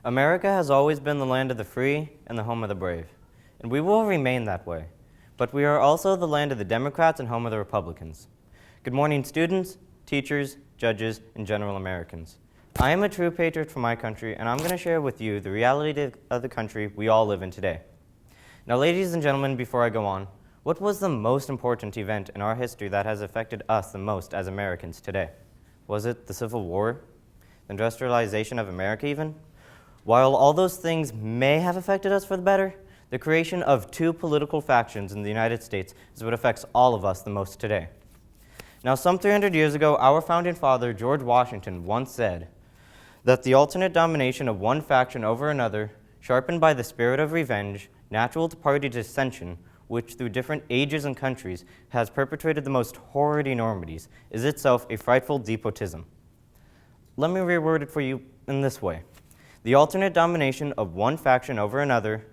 America has always been the land of the free and the home of the brave, and we will remain that way. But we are also the land of the Democrats and home of the Republicans. Good morning, students, teachers, judges, and general Americans. I am a true patriot for my country, and I'm going to share with you the reality of the country we all live in today. Now, ladies and gentlemen, before I go on, what was the most important event in our history that has affected us the most as Americans today? Was it the Civil War? The industrialization of America even? While all those things may have affected us for the better, the creation of two political factions in the United States is what affects all of us the most today. Now, some 300 years ago, our founding father, George Washington, once said that the alternate domination of one faction over another, sharpened by the spirit of revenge, natural to party dissension, which through different ages and countries has perpetrated the most horrid enormities, is itself a frightful despotism. Let me reword it for you in this way. The alternate domination of one faction over another,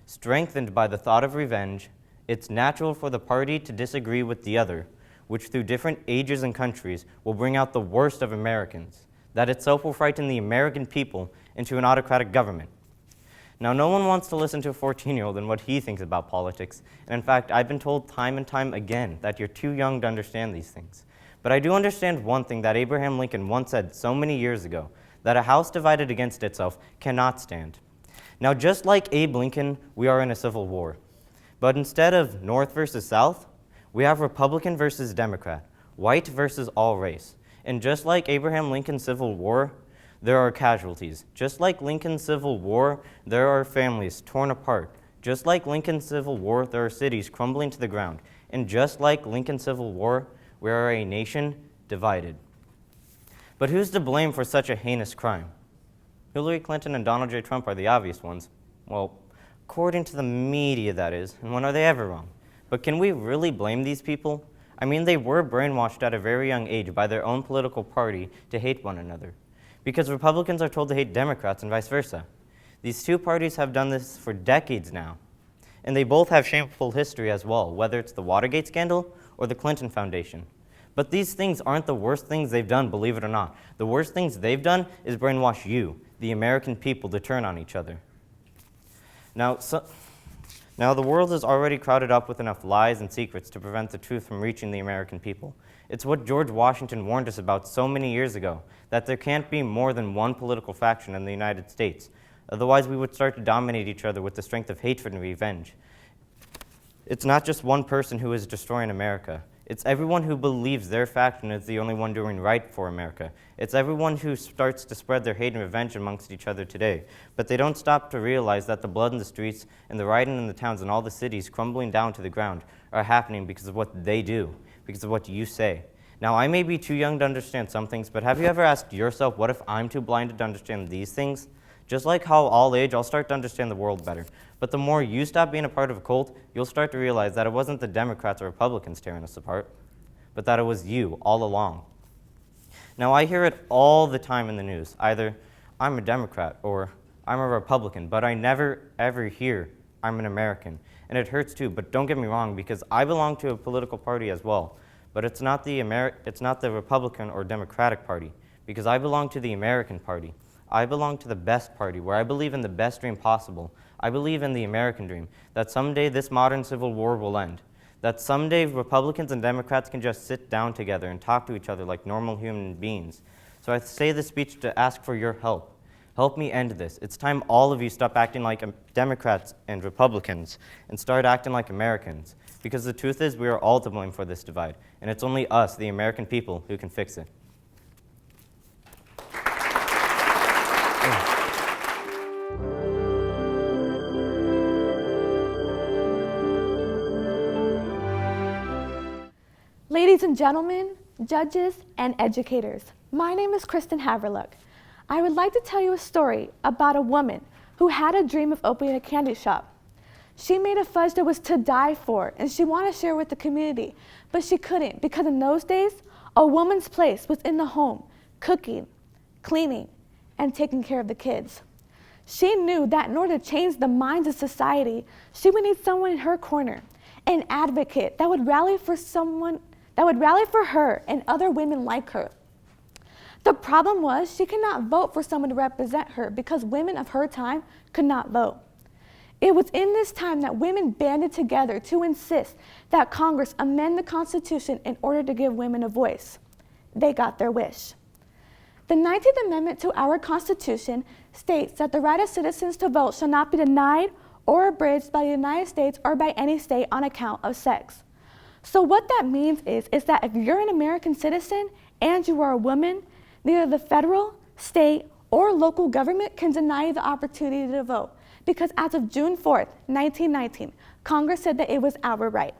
strengthened by the thought of revenge, it's natural for the party to disagree with the other, which through different ages and countries will bring out the worst of Americans, that itself will frighten the American people into an autocratic government. Now, no one wants to listen to a 14-year-old and what he thinks about politics, and in fact, I've been told time and time again that you're too young to understand these things. But I do understand one thing that Abraham Lincoln once said so many years ago, that a house divided against itself cannot stand. Now, just like Abe Lincoln, we are in a civil war. But instead of North versus South, we have Republican versus Democrat, white versus all race. And just like Abraham Lincoln's Civil War, there are casualties. Just like Lincoln's Civil War, there are families torn apart. Just like Lincoln's Civil War, there are cities crumbling to the ground. And just like Lincoln's Civil War, we are a nation divided. But who's to blame for such a heinous crime? Hillary Clinton and Donald J. Trump are the obvious ones. Well, according to the media, that is. And when are they ever wrong? But can we really blame these people? I mean, they were brainwashed at a very young age by their own political party to hate one another. Because Republicans are told to hate Democrats and vice versa. These two parties have done this for decades now. And they both have shameful history as well, whether it's the Watergate scandal or the Clinton Foundation. But these things aren't the worst things they've done, believe it or not. The worst things they've done is brainwash you, the American people, to turn on each other. Now the world is already crowded up with enough lies and secrets to prevent the truth from reaching the American people. It's what George Washington warned us about so many years ago, that there can't be more than one political faction in the United States. Otherwise, we would start to dominate each other with the strength of hatred and revenge. It's not just one person who is destroying America. It's everyone who believes their faction is the only one doing right for America. It's everyone who starts to spread their hate and revenge amongst each other today. But they don't stop to realize that the blood in the streets and the rioting in the towns and all the cities crumbling down to the ground are happening because of what they do, because of what you say. Now, I may be too young to understand some things, but have you ever asked yourself, what if I'm too blinded to understand these things? Just like how all age, I'll start to understand the world better. But the more you stop being a part of a cult, you'll start to realize that it wasn't the Democrats or Republicans tearing us apart, but that it was you all along. Now, I hear it all the time in the news. Either I'm a Democrat or I'm a Republican, but I never, ever hear I'm an American. And it hurts too, but don't get me wrong, because I belong to a political party as well. But it's not the Republican or Democratic Party, because I belong to the American Party. I belong to the best party, where I believe in the best dream possible. I believe in the American dream, that someday this modern civil war will end, that someday Republicans and Democrats can just sit down together and talk to each other like normal human beings. So I say this speech to ask for your help. Help me end this. It's time all of you stop acting like Democrats and Republicans and start acting like Americans. Because the truth is, we are all to blame for this divide, and it's only us, the American people, who can fix it. Ladies and gentlemen, judges, and educators, my name is Kristen Haverluck. I would like to tell you a story about a woman who had a dream of opening a candy shop. She made a fudge that was to die for, and she wanted to share it with the community, but she couldn't because in those days, a woman's place was in the home, cooking, cleaning, and taking care of the kids. She knew that in order to change the minds of society, she would need someone in her corner, an advocate that would rally for her and other women like her. The problem was she could not vote for someone to represent her because women of her time could not vote. It was in this time that women banded together to insist that Congress amend the Constitution in order to give women a voice. They got their wish. The 19th Amendment to our Constitution states that the right of citizens to vote shall not be denied or abridged by the United States or by any state on account of sex. So what that means is that if you're an American citizen and you are a woman, neither the federal, state, or local government can deny you the opportunity to vote, because as of June 4th, 1919, Congress said that it was our right.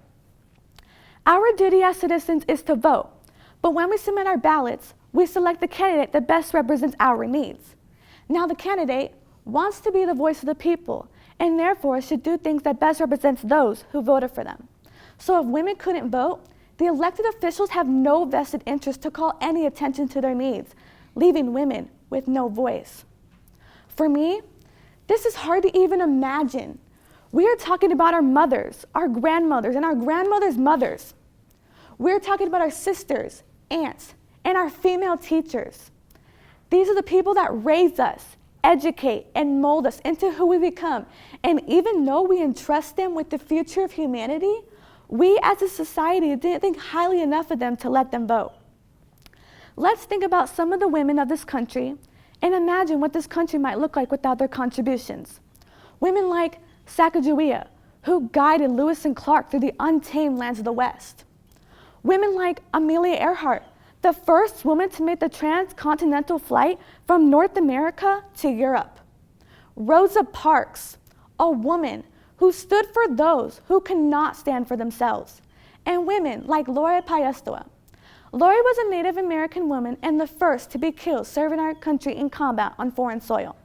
Our duty as citizens is to vote, but when we submit our ballots, we select the candidate that best represents our needs. Now the candidate wants to be the voice of the people, and therefore should do things that best represents those who voted for them. So if women couldn't vote, the elected officials have no vested interest to call any attention to their needs, leaving women with no voice. For me, this is hard to even imagine. We are talking about our mothers, our grandmothers, and our grandmothers' mothers. We're talking about our sisters, aunts, and our female teachers. These are the people that raise us, educate, and mold us into who we become. And even though we entrust them with the future of humanity, we as a society didn't think highly enough of them to let them vote. Let's think about some of the women of this country and imagine what this country might look like without their contributions. Women like Sacagawea, who guided Lewis and Clark through the untamed lands of the West. Women like Amelia Earhart, the first woman to make the transcontinental flight from North America to Europe. Rosa Parks, a woman who stood for those who cannot stand for themselves. And women like Lori Payestoa. Lori was a Native American woman and the first to be killed serving our country in combat on foreign soil.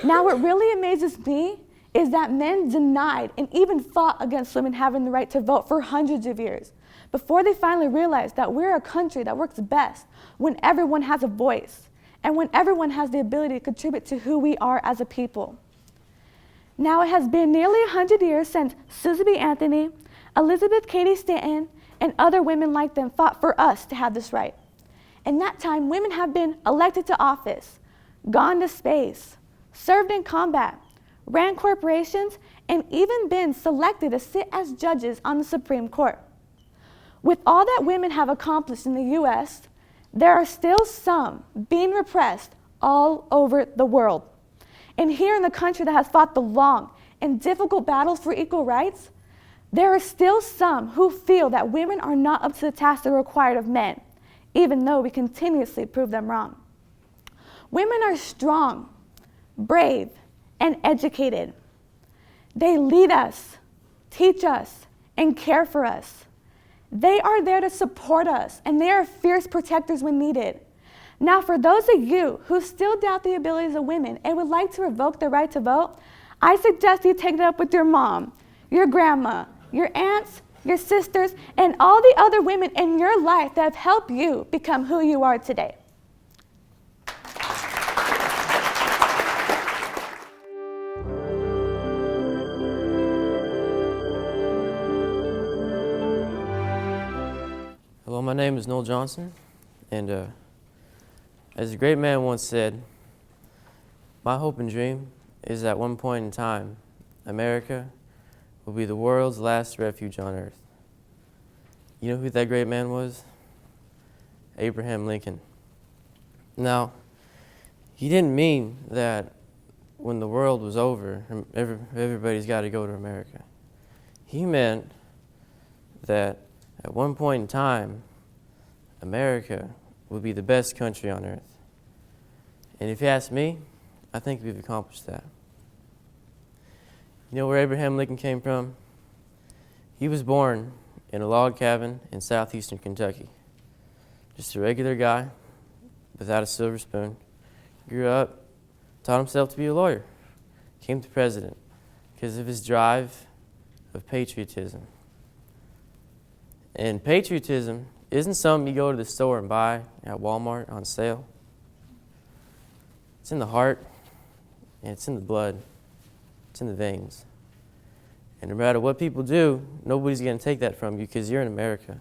Now what really amazes me is that men denied and even fought against women having the right to vote for hundreds of years before they finally realized that we're a country that works best when everyone has a voice and when everyone has the ability to contribute to who we are as a people. Now it has been nearly 100 years since Susan B. Anthony, Elizabeth Cady Stanton, and other women like them fought for us to have this right. In that time, women have been elected to office, gone to space, served in combat, ran corporations, and even been selected to sit as judges on the Supreme Court. With all that women have accomplished in the U.S., there are still some being repressed all over the world. And here in the country that has fought the long and difficult battles for equal rights, there are still some who feel that women are not up to the task that are required of men, even though we continuously prove them wrong. Women are strong, brave, and educated. They lead us, teach us, and care for us. They are there to support us, and they are fierce protectors when needed. Now, for those of you who still doubt the abilities of women and would like to revoke their right to vote, I suggest you take it up with your mom, your grandma, your aunts, your sisters, and all the other women in your life that have helped you become who you are today. Hello, my name is Noel Johnson, and as a great man once said, my hope and dream is that at one point in time, America will be the world's last refuge on earth. You know who that great man was? Abraham Lincoln. Now, he didn't mean that when the world was over, everybody's got to go to America. He meant that at one point in time, America will be the best country on earth. And if you ask me, I think we've accomplished that. You know where Abraham Lincoln came from? He was born in a log cabin in southeastern Kentucky. Just a regular guy without a silver spoon. Grew up, taught himself to be a lawyer, became the president, because of his drive of patriotism. And patriotism isn't something you go to the store and buy at Walmart on sale. It's in the heart, and it's in the blood. It's in the veins. And no matter what people do, nobody's going to take that from you because you're in America.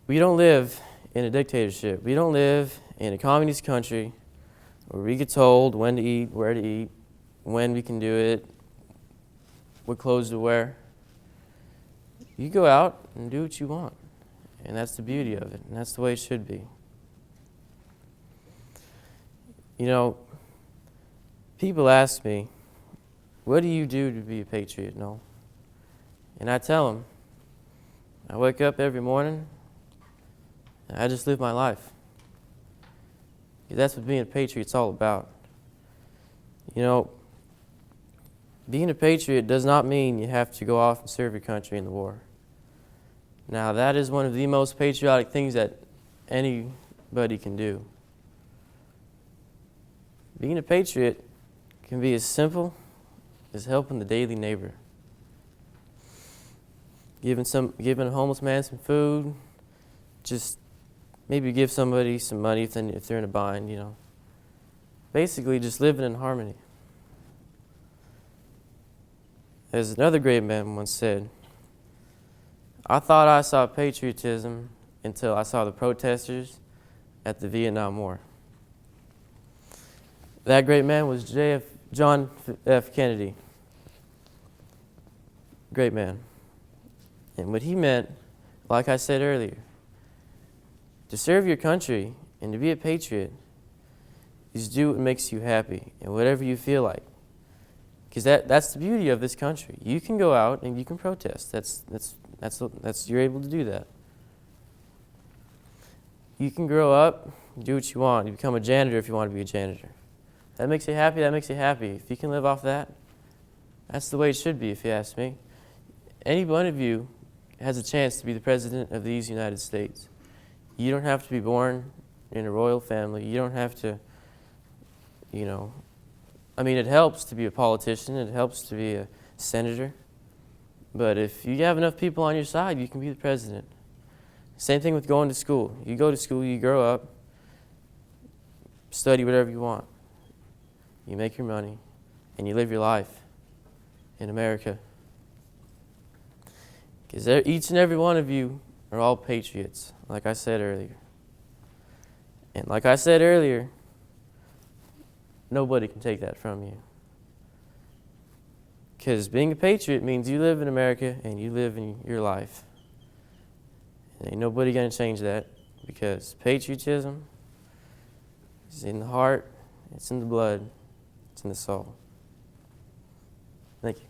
We don't live in a dictatorship. We don't live in a communist country where we get told when to eat, where to eat, when we can do it, what clothes to wear. You go out and do what you want. And that's the beauty of it. And that's the way it should be. You know, people ask me, what do you do to be a patriot, Noel? And I tell them, I wake up every morning, and I just live my life. That's what being a patriot's all about. You know, being a patriot does not mean you have to go off and serve your country in the war. Now, that is one of the most patriotic things that anybody can do. Being a patriot can be as simple as helping the daily neighbor. Giving a homeless man some food, just maybe give somebody some money if they're in a bind, you know. Basically, just living in harmony. As another great man once said, I thought I saw patriotism until I saw the protesters at the Vietnam War. That great man was John F. Kennedy. Great man. And what he meant, like I said earlier, to serve your country and to be a patriot is do what makes you happy and whatever you feel like. Because that's the beauty of this country. You can go out and you can protest. You're able to do that. You can grow up, do what you want. You become a janitor if you want to be a janitor. That makes you happy, that makes you happy. If you can live off that, that's the way it should be, if you ask me. Any one of you has a chance to be the president of these United States. You don't have to be born in a royal family. You don't have to, you know, I mean, it helps to be a politician. It helps to be a senator. But if you have enough people on your side, you can be the president. Same thing with going to school. You go to school, you grow up, study whatever you want. You make your money, and you live your life in America. Because each and every one of you are all patriots, like I said earlier. And like I said earlier, nobody can take that from you. Because being a patriot means you live in America and you live in your life. And ain't nobody going to change that, because patriotism is in the heart, it's in the blood, it's in the soul. Thank you.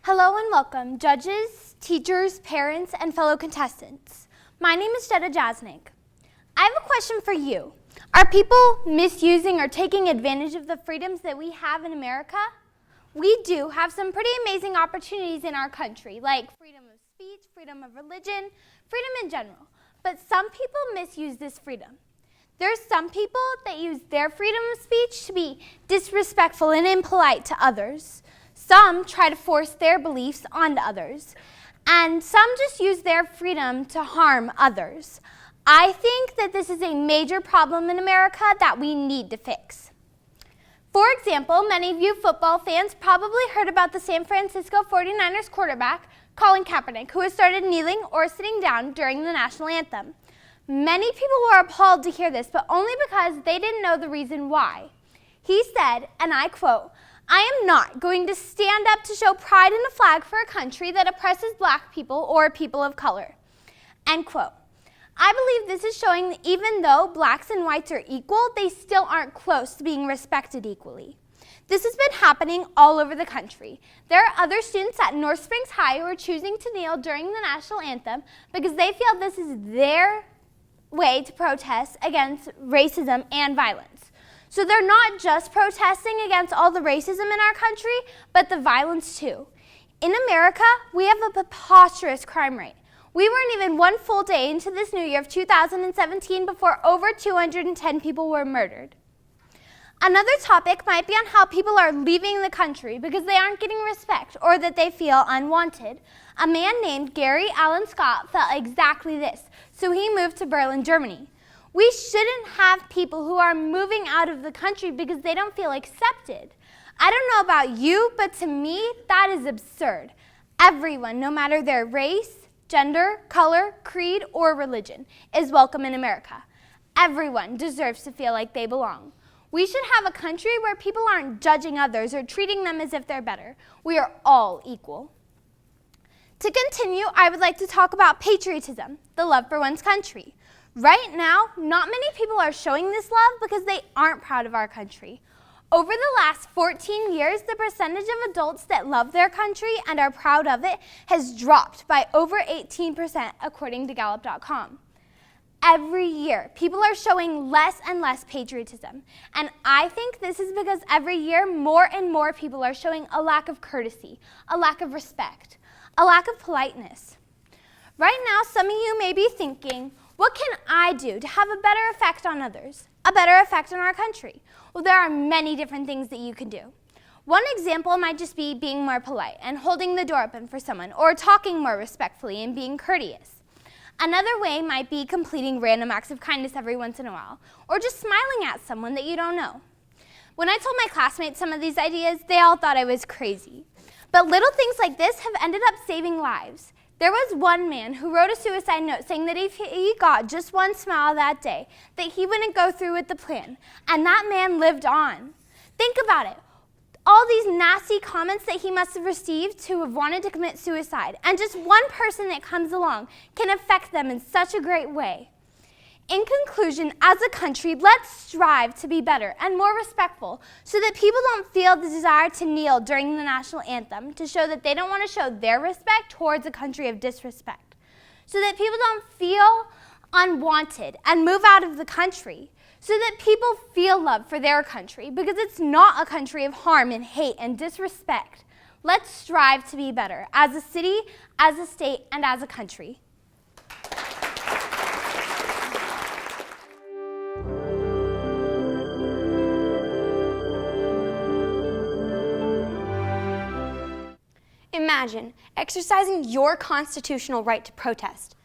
Hello and welcome, judges, teachers, parents, and fellow contestants. My name is Jetta Jasinek. I have a question for you. Are people misusing or taking advantage of the freedoms that we have in America? We do have some pretty amazing opportunities in our country, like freedom of speech, freedom of religion, freedom in general. But some people misuse this freedom. There's some people that use their freedom of speech to be disrespectful and impolite to others. Some try to force their beliefs onto others. And some just use their freedom to harm others. I think that this is a major problem in America that we need to fix. For example, many of you football fans probably heard about the San Francisco 49ers quarterback, Colin Kaepernick, who has started kneeling or sitting down during the national anthem. Many people were appalled to hear this, but only because they didn't know the reason why. He said, and I quote, "I am not going to stand up to show pride in a flag for a country that oppresses black people or people of color." End quote. I believe this is showing that even though blacks and whites are equal, they still aren't close to being respected equally. This has been happening all over the country. There are other students at North Springs High who are choosing to kneel during the national anthem because they feel this is their way to protest against racism and violence. So they're not just protesting against all the racism in our country, but the violence too. In America, we have a preposterous crime rate. We weren't even one full day into this new year of 2017 before over 210 people were murdered. Another topic might be on how people are leaving the country because they aren't getting respect or that they feel unwanted. A man named Gary Allen Scott felt exactly this, so he moved to Berlin, Germany. We shouldn't have people who are moving out of the country because they don't feel accepted. I don't know about you, but to me, that is absurd. Everyone, no matter their race, gender, color, creed, or religion, is welcome in America. Everyone deserves to feel like they belong. We should have a country where people aren't judging others or treating them as if they're better. We are all equal. To continue, I would like to talk about patriotism, the love for one's country. Right now, not many people are showing this love because they aren't proud of our country. Over the last 14 years, the percentage of adults that love their country and are proud of it has dropped by over 18%, according to Gallup.com. Every year, people are showing less and less patriotism, and I think this is because every year more and more people are showing a lack of courtesy, a lack of respect, a lack of politeness. Right now, some of you may be thinking, what can I do to have a better effect on others, a better effect on our country? Well, there are many different things that you can do. One example might just be being more polite and holding the door open for someone, or talking more respectfully and being courteous. Another way might be completing random acts of kindness every once in a while, or just smiling at someone that you don't know. When I told my classmates some of these ideas, they all thought I was crazy. But little things like this have ended up saving lives. There was one man who wrote a suicide note saying that if he got just one smile that day, that he wouldn't go through with the plan. And that man lived on. Think about it. All these nasty comments that he must have received to have wanted to commit suicide, and just one person that comes along can affect them in such a great way. In conclusion, as a country, let's strive to be better and more respectful so that people don't feel the desire to kneel during the national anthem to show that they don't want to show their respect towards a country of disrespect, so that people don't feel unwanted and move out of the country, so that people feel love for their country because it's not a country of harm and hate and disrespect. Let's strive to be better as a city, as a state, and as a country. Imagine exercising your constitutional right to protest,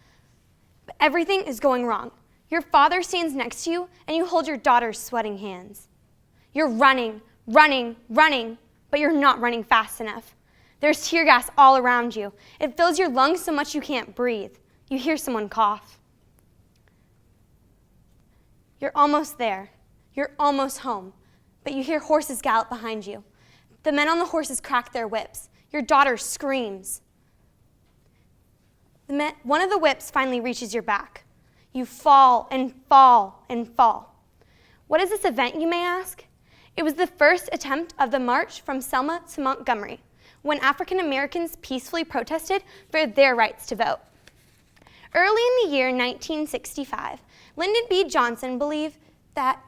but everything is going wrong. Your father stands next to you, and you hold your daughter's sweating hands. You're running, but you're not running fast enough. There's tear gas all around you. It fills your lungs so much you can't breathe. You hear someone cough. You're almost there. You're almost home, but you hear horses gallop behind you. The men on the horses crack their whips. Your daughter screams. One of the whips finally reaches your back. You fall and fall and fall. What is this event, you may ask? It was the first attempt of the march from Selma to Montgomery, when African Americans peacefully protested for their rights to vote. Early in the year 1965, Lyndon B. Johnson believed that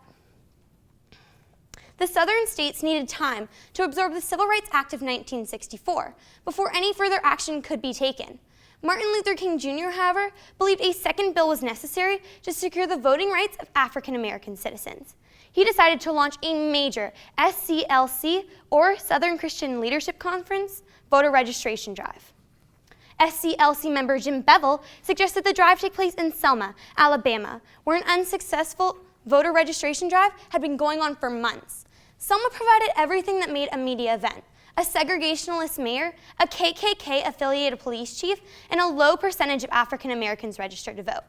the Southern states needed time to absorb the Civil Rights Act of 1964 before any further action could be taken. Martin Luther King Jr., however, believed a second bill was necessary to secure the voting rights of African American citizens. He decided to launch a major SCLC, or Southern Christian Leadership Conference, voter registration drive. SCLC member Jim Bevel suggested the drive take place in Selma, Alabama, where an unsuccessful voter registration drive had been going on for months. Selma provided everything that made a media event: a segregationist mayor, a KKK-affiliated police chief, and a low percentage of African Americans registered to vote.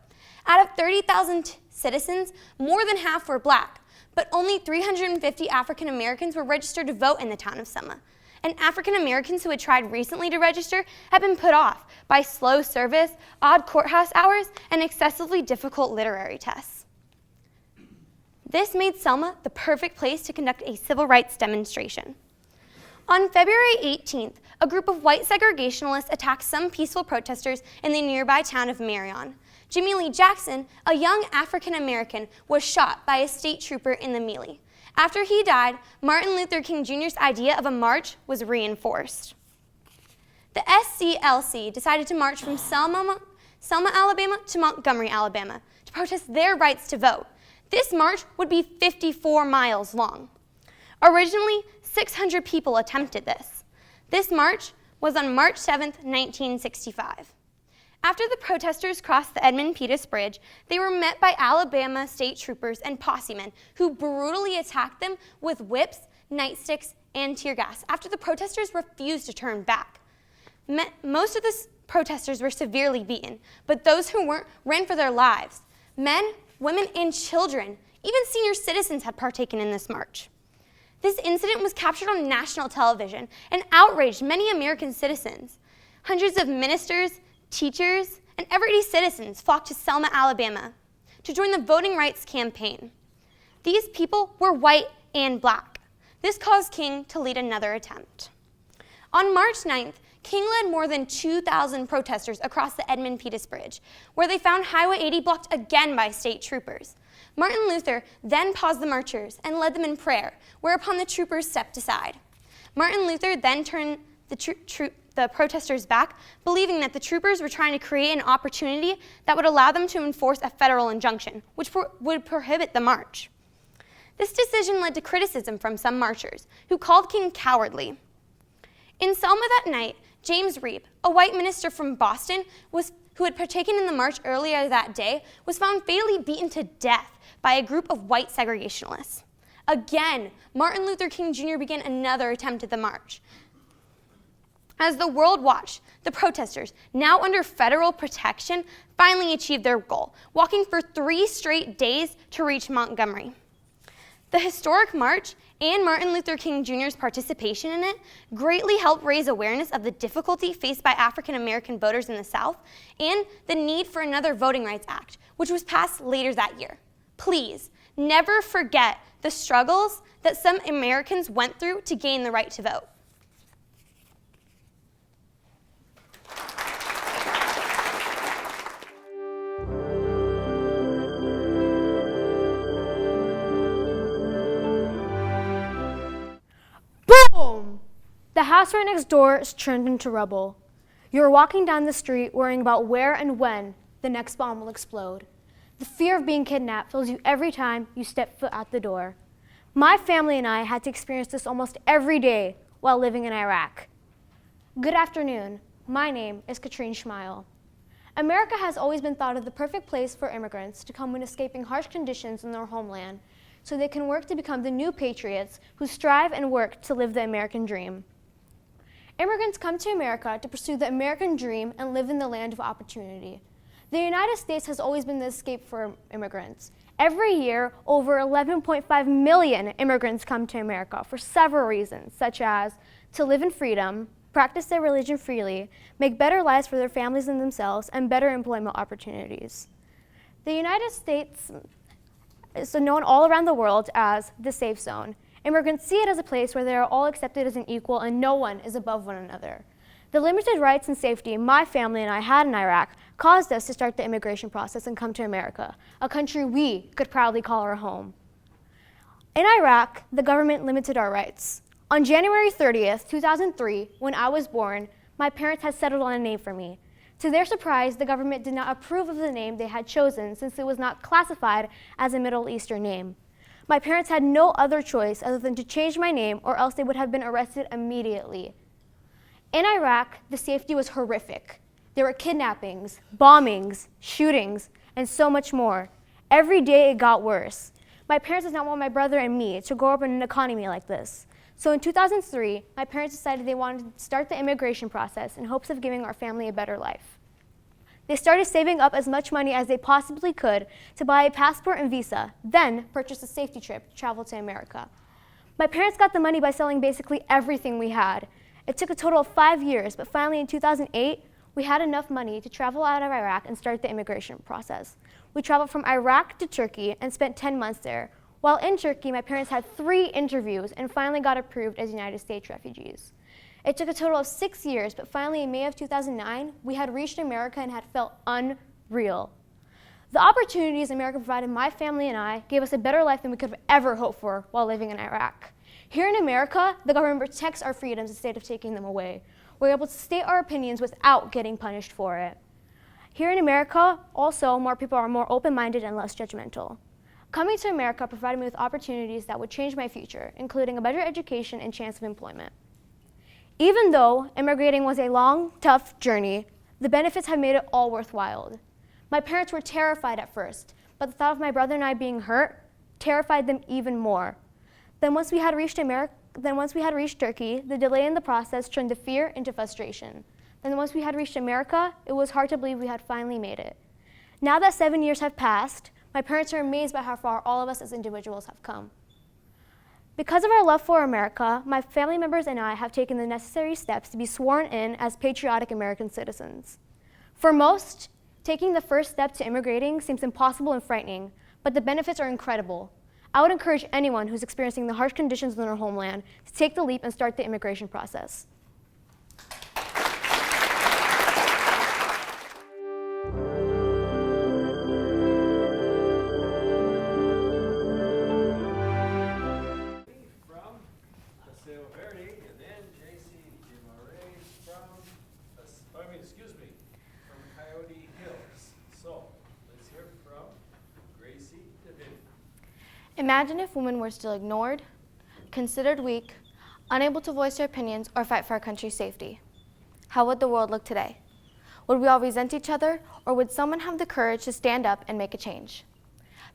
Out of 30,000 citizens, more than half were black, but only 350 African Americans were registered to vote in the town of Selma. And African Americans who had tried recently to register had been put off by slow service, odd courthouse hours, and excessively difficult literary tests. This made Selma the perfect place to conduct a civil rights demonstration. On February 18th, a group of white segregationalists attacked some peaceful protesters in the nearby town of Marion. Jimmy Lee Jackson, a young African American, was shot by a state trooper in the melee. After he died, Martin Luther King Jr.'s idea of a march was reinforced. The SCLC decided to march from Selma, Alabama to Montgomery, Alabama to protest their rights to vote. This march would be 54 miles long. Originally, 600 people attempted this. This march was on March 7th, 1965. After the protesters crossed the Edmund-Pettus Bridge, they were met by Alabama state troopers and posse men who brutally attacked them with whips, nightsticks, and tear gas after the protesters refused to turn back. Most of the protesters were severely beaten, but those who weren't ran for their lives. Men, women, and children, even senior citizens had partaken in this march. This incident was captured on national television and outraged many American citizens. Hundreds of ministers, teachers, and everyday citizens flocked to Selma, Alabama to join the voting rights campaign. These people were white and black. This caused King to lead another attempt. On March 9th, King led more than 2,000 protesters across the Edmund-Pettus Bridge, where they found Highway 80 blocked again by state troopers. Martin Luther then paused the marchers and led them in prayer, whereupon the troopers stepped aside. Martin Luther then turned the protesters back, believing that the troopers were trying to create an opportunity that would allow them to enforce a federal injunction, which would prohibit the march. This decision led to criticism from some marchers, who called King cowardly. In Selma that night, James Reeb, a white minister from Boston who had partaken in the march earlier that day, was found fatally beaten to death by a group of white segregationists. Again, Martin Luther King Jr. began another attempt at the march. As the world watched, the protesters, now under federal protection, finally achieved their goal, walking for 3 straight days to reach Montgomery. The historic march and Martin Luther King Jr.'s participation in it greatly helped raise awareness of the difficulty faced by African American voters in the South and the need for another Voting Rights Act, which was passed later that year. Please, never forget the struggles that some Americans went through to gain the right to vote. Boom! The house right next door is turned into rubble. You're walking down the street worrying about where and when the next bomb will explode. The fear of being kidnapped fills you every time you step foot out the door. My family and I had to experience this almost every day while living in Iraq. Good afternoon. My name is Katrine Schmeil. America has always been thought of the perfect place for immigrants to come when escaping harsh conditions in their homeland, so they can work to become the new patriots who strive and work to live the American dream. Immigrants come to America to pursue the American dream and live in the land of opportunity. The United States has always been the escape for immigrants. Every year, over 11.5 million immigrants come to America for several reasons, such as to live in freedom, practice their religion freely, make better lives for their families and themselves, and better employment opportunities. The United States is known all around the world as the safe zone. Immigrants see it as a place where they are all accepted as an equal and no one is above one another. The limited rights and safety my family and I had in Iraq caused us to start the immigration process and come to America, a country we could proudly call our home. In Iraq, the government limited our rights. On January 30th, 2003, when I was born, my parents had settled on a name for me. To their surprise, the government did not approve of the name they had chosen since it was not classified as a Middle Eastern name. My parents had no other choice other than to change my name or else they would have been arrested immediately. In Iraq, the safety was horrific. There were kidnappings, bombings, shootings, and so much more. Every day it got worse. My parents did not want my brother and me to grow up in an economy like this. So in 2003, my parents decided they wanted to start the immigration process in hopes of giving our family a better life. They started saving up as much money as they possibly could to buy a passport and visa, then purchase a safety trip to travel to America. My parents got the money by selling basically everything we had. It took a total of 5 years, but finally in 2008, we had enough money to travel out of Iraq and start the immigration process. We traveled from Iraq to Turkey and spent 10 months there. While in Turkey, my parents had 3 interviews and finally got approved as United States refugees. It took a total of 6 years, but finally in May of 2009, we had reached America and had felt unreal. The opportunities America provided my family and I gave us a better life than we could have ever hoped for while living in Iraq. Here in America, the government protects our freedoms instead of taking them away. we're able to state our opinions without getting punished for it. Here in America, also, more people are more open-minded and less judgmental. Coming to America provided me with opportunities that would change my future, including a better education and chance of employment. Even though immigrating was a long, tough journey, the benefits have made it all worthwhile. My parents were terrified at first, but the thought of my brother and I being hurt terrified them even more. Then once we had reached Turkey, the delay in the process turned the fear into frustration. Then once we had reached America, it was hard to believe we had finally made it. Now that 7 years have passed, my parents are amazed by how far all of us as individuals have come. Because of our love for America, my family members and I have taken the necessary steps to be sworn in as patriotic American citizens. For most, taking the first step to immigrating seems impossible and frightening, but the benefits are incredible. I would encourage anyone who's experiencing the harsh conditions in their homeland to take the leap and start the immigration process. From Paseo, Verde, and then Jacey, Demaree from Coyote Hills. So, let's hear from Gracie, Devinney. Imagine if women were still ignored, considered weak, unable to voice their opinions or fight for our country's safety. How would the world look today? Would we all resent each other, or would someone have the courage to stand up and make a change?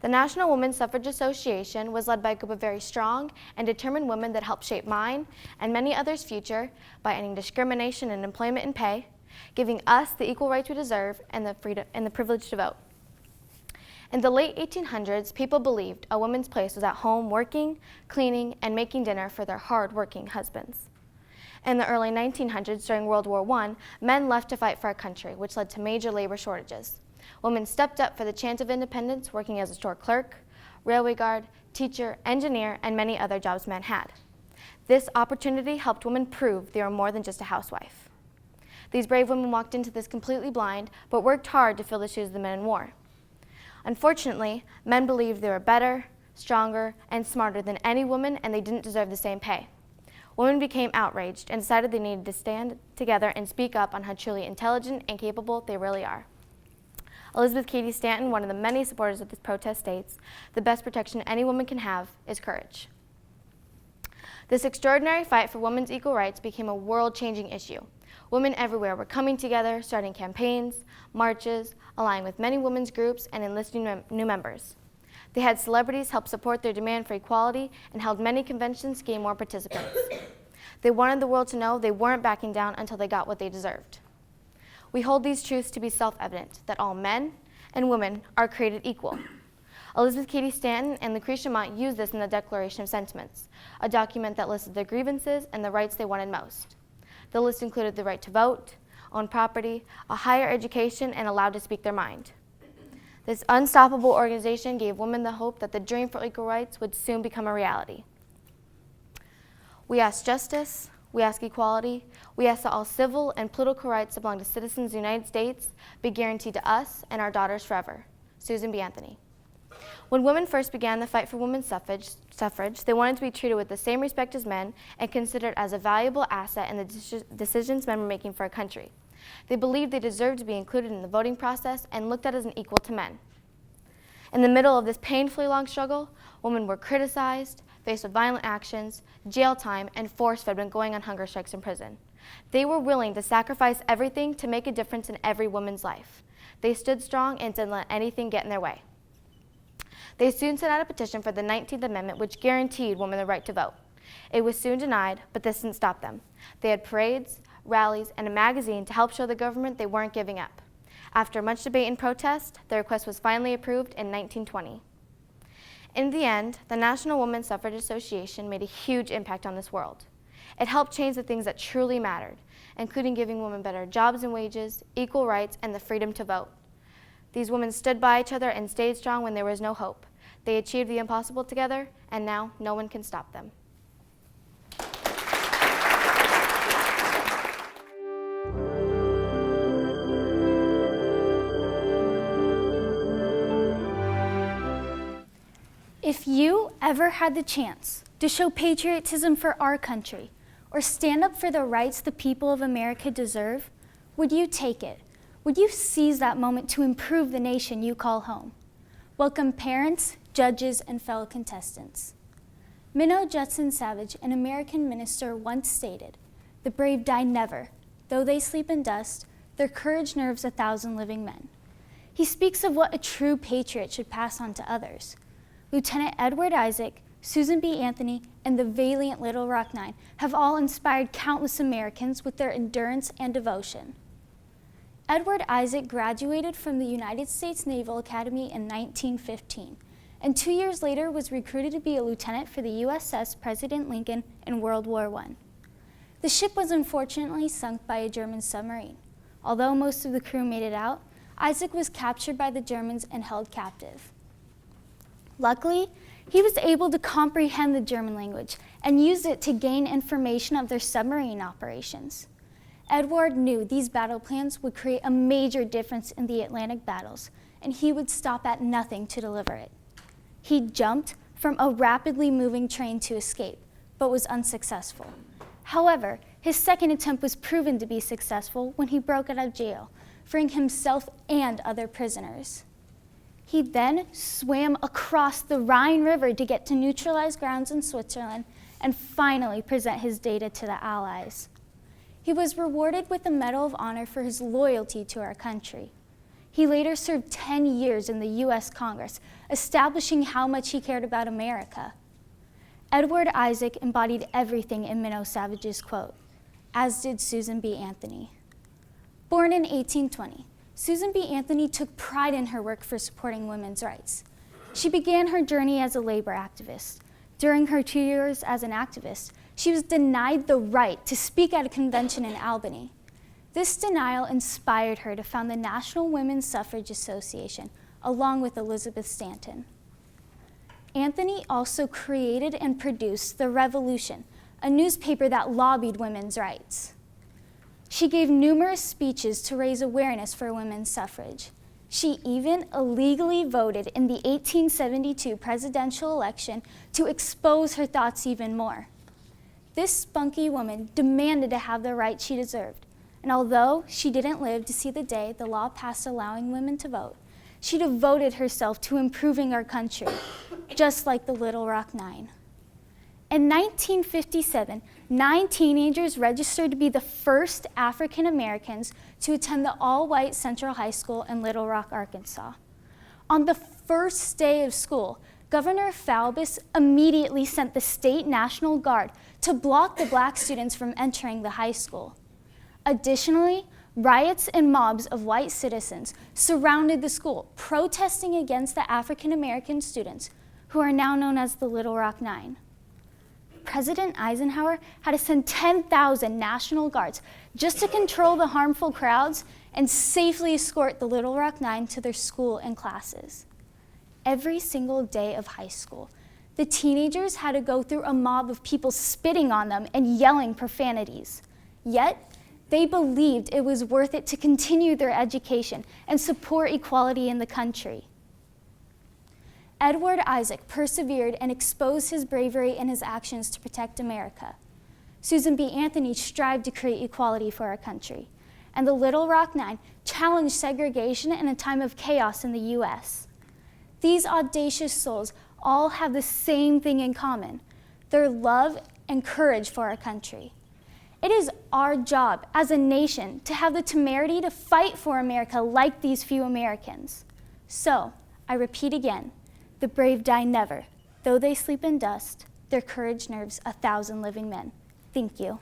The National Women's Suffrage Association was led by a group of very strong and determined women that helped shape mine and many others' future by ending discrimination in employment and pay, giving us the equal rights we deserve and the freedom and the privilege to vote. In the late 1800s, people believed a woman's place was at home working, cleaning, and making dinner for their hard-working husbands. In the early 1900s, during World War I, men left to fight for our country, which led to major labor shortages. Women stepped up for the chance of independence, working as a store clerk, railway guard, teacher, engineer, and many other jobs men had. This opportunity helped women prove they were more than just a housewife. These brave women walked into this completely blind, but worked hard to fill the shoes of the men in war. Unfortunately, men believed they were better, stronger, and smarter than any woman, and they didn't deserve the same pay. Women became outraged and decided they needed to stand together and speak up on how truly intelligent and capable they really are. Elizabeth Cady Stanton, one of the many supporters of this protest, states, "The best protection any woman can have is courage." This extraordinary fight for women's equal rights became a world-changing issue. Women everywhere were coming together, starting campaigns, marches, aligning with many women's groups, and enlisting new members. They had celebrities help support their demand for equality and held many conventions to gain more participants. They wanted the world to know they weren't backing down until they got what they deserved. We hold these truths to be self-evident, that all men and women are created equal. Elizabeth Cady Stanton and Lucretia Mott used this in the Declaration of Sentiments, a document that listed their grievances and the rights they wanted most. The list included the right to vote, own property, a higher education, and allowed to speak their mind. This unstoppable organization gave women the hope that the dream for equal rights would soon become a reality. We ask justice, we ask equality, we ask that all civil and political rights that belong to citizens of the United States be guaranteed to us and our daughters forever. Susan B. Anthony. When women first began the fight for women's suffrage, they wanted to be treated with the same respect as men and considered as a valuable asset in the decisions men were making for our country. They believed they deserved to be included in the voting process and looked at as an equal to men. In the middle of this painfully long struggle, women were criticized, faced with violent actions, jail time, and force-fed when going on hunger strikes in prison. They were willing to sacrifice everything to make a difference in every woman's life. They stood strong and didn't let anything get in their way. They soon sent out a petition for the 19th Amendment, which guaranteed women the right to vote. It was soon denied, but this didn't stop them. They had parades, rallies, and a magazine to help show the government they weren't giving up. After much debate and protest, the request was finally approved in 1920. In the end, the National Women's Suffrage Association made a huge impact on this world. It helped change the things that truly mattered, including giving women better jobs and wages, equal rights, and the freedom to vote. These women stood by each other and stayed strong when there was no hope. They achieved the impossible together, and now no one can stop them. If you ever had the chance to show patriotism for our country, or stand up for the rights the people of America deserve, would you take it? Would you seize that moment to improve the nation you call home? Welcome parents, judges, and fellow contestants. Minnow Judson Savage, an American minister, once stated, "The brave die never. Though they sleep in dust, their courage nerves 1,000 living men." He speaks of what a true patriot should pass on to others. Lieutenant Edward Isaac, Susan B. Anthony, and the valiant Little Rock Nine have all inspired countless Americans with their endurance and devotion. Edward Isaac graduated from the United States Naval Academy in 1915, and 2 years later was recruited to be a lieutenant for the USS President Lincoln in World War I. The ship was unfortunately sunk by a German submarine. Although most of the crew made it out, Isaac was captured by the Germans and held captive. Luckily, he was able to comprehend the German language and used it to gain information of their submarine operations. Edward knew these battle plans would create a major difference in the Atlantic battles, and he would stop at nothing to deliver it. He jumped from a rapidly moving train to escape, but was unsuccessful. However, his second attempt was proven to be successful when he broke out of jail, freeing himself and other prisoners. He then swam across the Rhine River to get to neutralized grounds in Switzerland and finally present his data to the Allies. He was rewarded with the Medal of Honor for his loyalty to our country. He later served 10 years in the U.S. Congress, establishing how much he cared about America. Edward Isaac embodied everything in Minnow Savage's quote, as did Susan B. Anthony. Born in 1820, Susan B. Anthony took pride in her work for supporting women's rights. She began her journey as a labor activist. During her 2 years as an activist, she was denied the right to speak at a convention in Albany. This denial inspired her to found the National Women's Suffrage Association, along with Elizabeth Stanton. Anthony also created and produced The Revolution, a newspaper that lobbied women's rights. She gave numerous speeches to raise awareness for women's suffrage. She even illegally voted in the 1872 presidential election to expose her thoughts even more. This spunky woman demanded to have the rights she deserved, and although she didn't live to see the day the law passed allowing women to vote, she devoted herself to improving our country, just like the Little Rock Nine. In 1957, 9 teenagers registered to be the first African Americans to attend the all-white Central High School in Little Rock, Arkansas. On the first day of school, Governor Faubus immediately sent the state National Guard to block the black students from entering the high school. Additionally, riots and mobs of white citizens surrounded the school, protesting against the African American students, who are now known as the Little Rock Nine. President Eisenhower had to send 10,000 National Guards just to control the harmful crowds and safely escort the Little Rock Nine to their school and classes. Every single day of high school, the teenagers had to go through a mob of people spitting on them and yelling profanities. Yet, they believed it was worth it to continue their education and support equality in the country. Edward Isaac persevered and exposed his bravery and his actions to protect America. Susan B. Anthony strived to create equality for our country. And the Little Rock Nine challenged segregation in a time of chaos in the U.S. These audacious souls all have the same thing in common, their love and courage for our country. It is our job as a nation to have the temerity to fight for America like these few Americans. So, I repeat again, the brave die never. Though they sleep in dust, their courage nerves 1,000 living men. Thank you.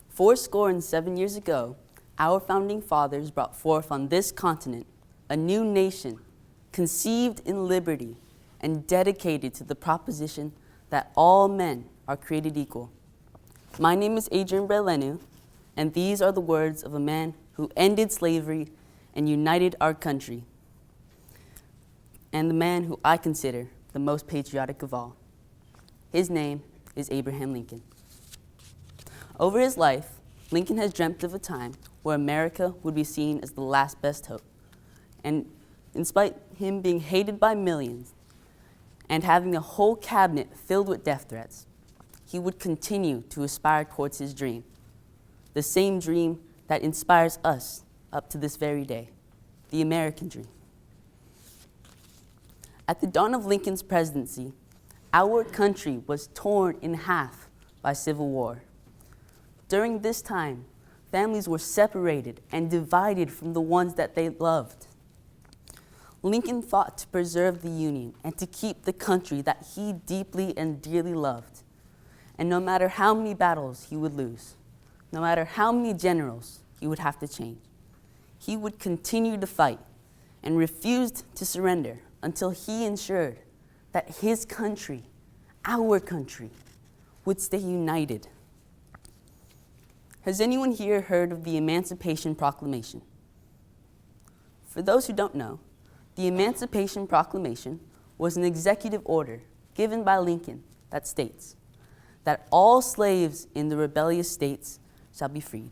Fourscore and 7 years ago, our founding fathers brought forth on this continent a new nation, conceived in liberty and dedicated to the proposition that all men are created equal. My name is Adrian Braileanu, and these are the words of a man who ended slavery and united our country, and the man who I consider the most patriotic of all. His name is Abraham Lincoln. Over his life, Lincoln has dreamt of a time where America would be seen as the last best hope. And in spite of him being hated by millions and having a whole cabinet filled with death threats, he would continue to aspire towards his dream, the same dream that inspires us up to this very day, the American dream. At the dawn of Lincoln's presidency, our country was torn in half by civil war. During this time, families were separated and divided from the ones that they loved. Lincoln fought to preserve the Union and to keep the country that he deeply and dearly loved. And no matter how many battles he would lose, no matter how many generals he would have to change, he would continue to fight and refused to surrender until he ensured that his country, our country, would stay united. Has anyone here heard of the Emancipation Proclamation? For those who don't know, the Emancipation Proclamation was an executive order given by Lincoln that states that all slaves in the rebellious states shall be freed.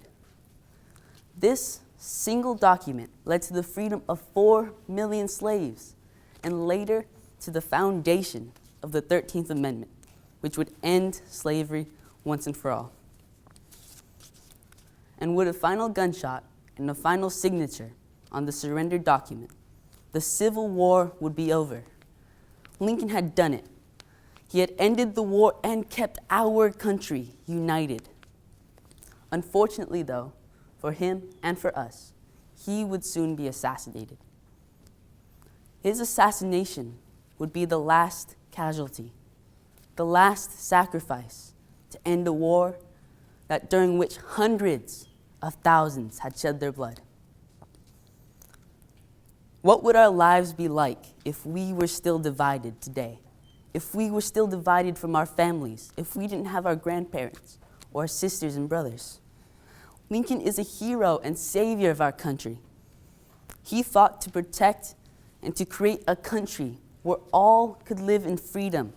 This single document led to the freedom of 4 million slaves and later to the foundation of the 13th Amendment, which would end slavery once and for all. And with a final gunshot and a final signature on the surrender document, the Civil War would be over. Lincoln had done it. He had ended the war and kept our country united. Unfortunately, though, for him and for us, he would soon be assassinated. His assassination would be the last casualty, the last sacrifice to end a war during which hundreds of thousands had shed their blood. What would our lives be like if we were still divided today? If we were still divided from our families? If we didn't have our grandparents or our sisters and brothers? Lincoln is a hero and savior of our country. He fought to protect and to create a country where all could live in freedom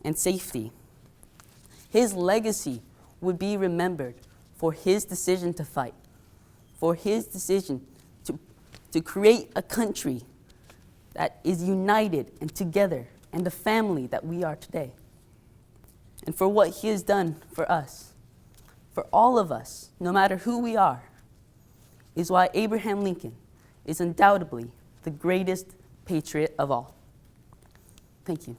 and safety. His legacy would be remembered for his decision to fight, for his decision to create a country that is united and together, and the family that we are today. And for what he has done for us, for all of us, no matter who we are, is why Abraham Lincoln is undoubtedly the greatest patriot of all. Thank you.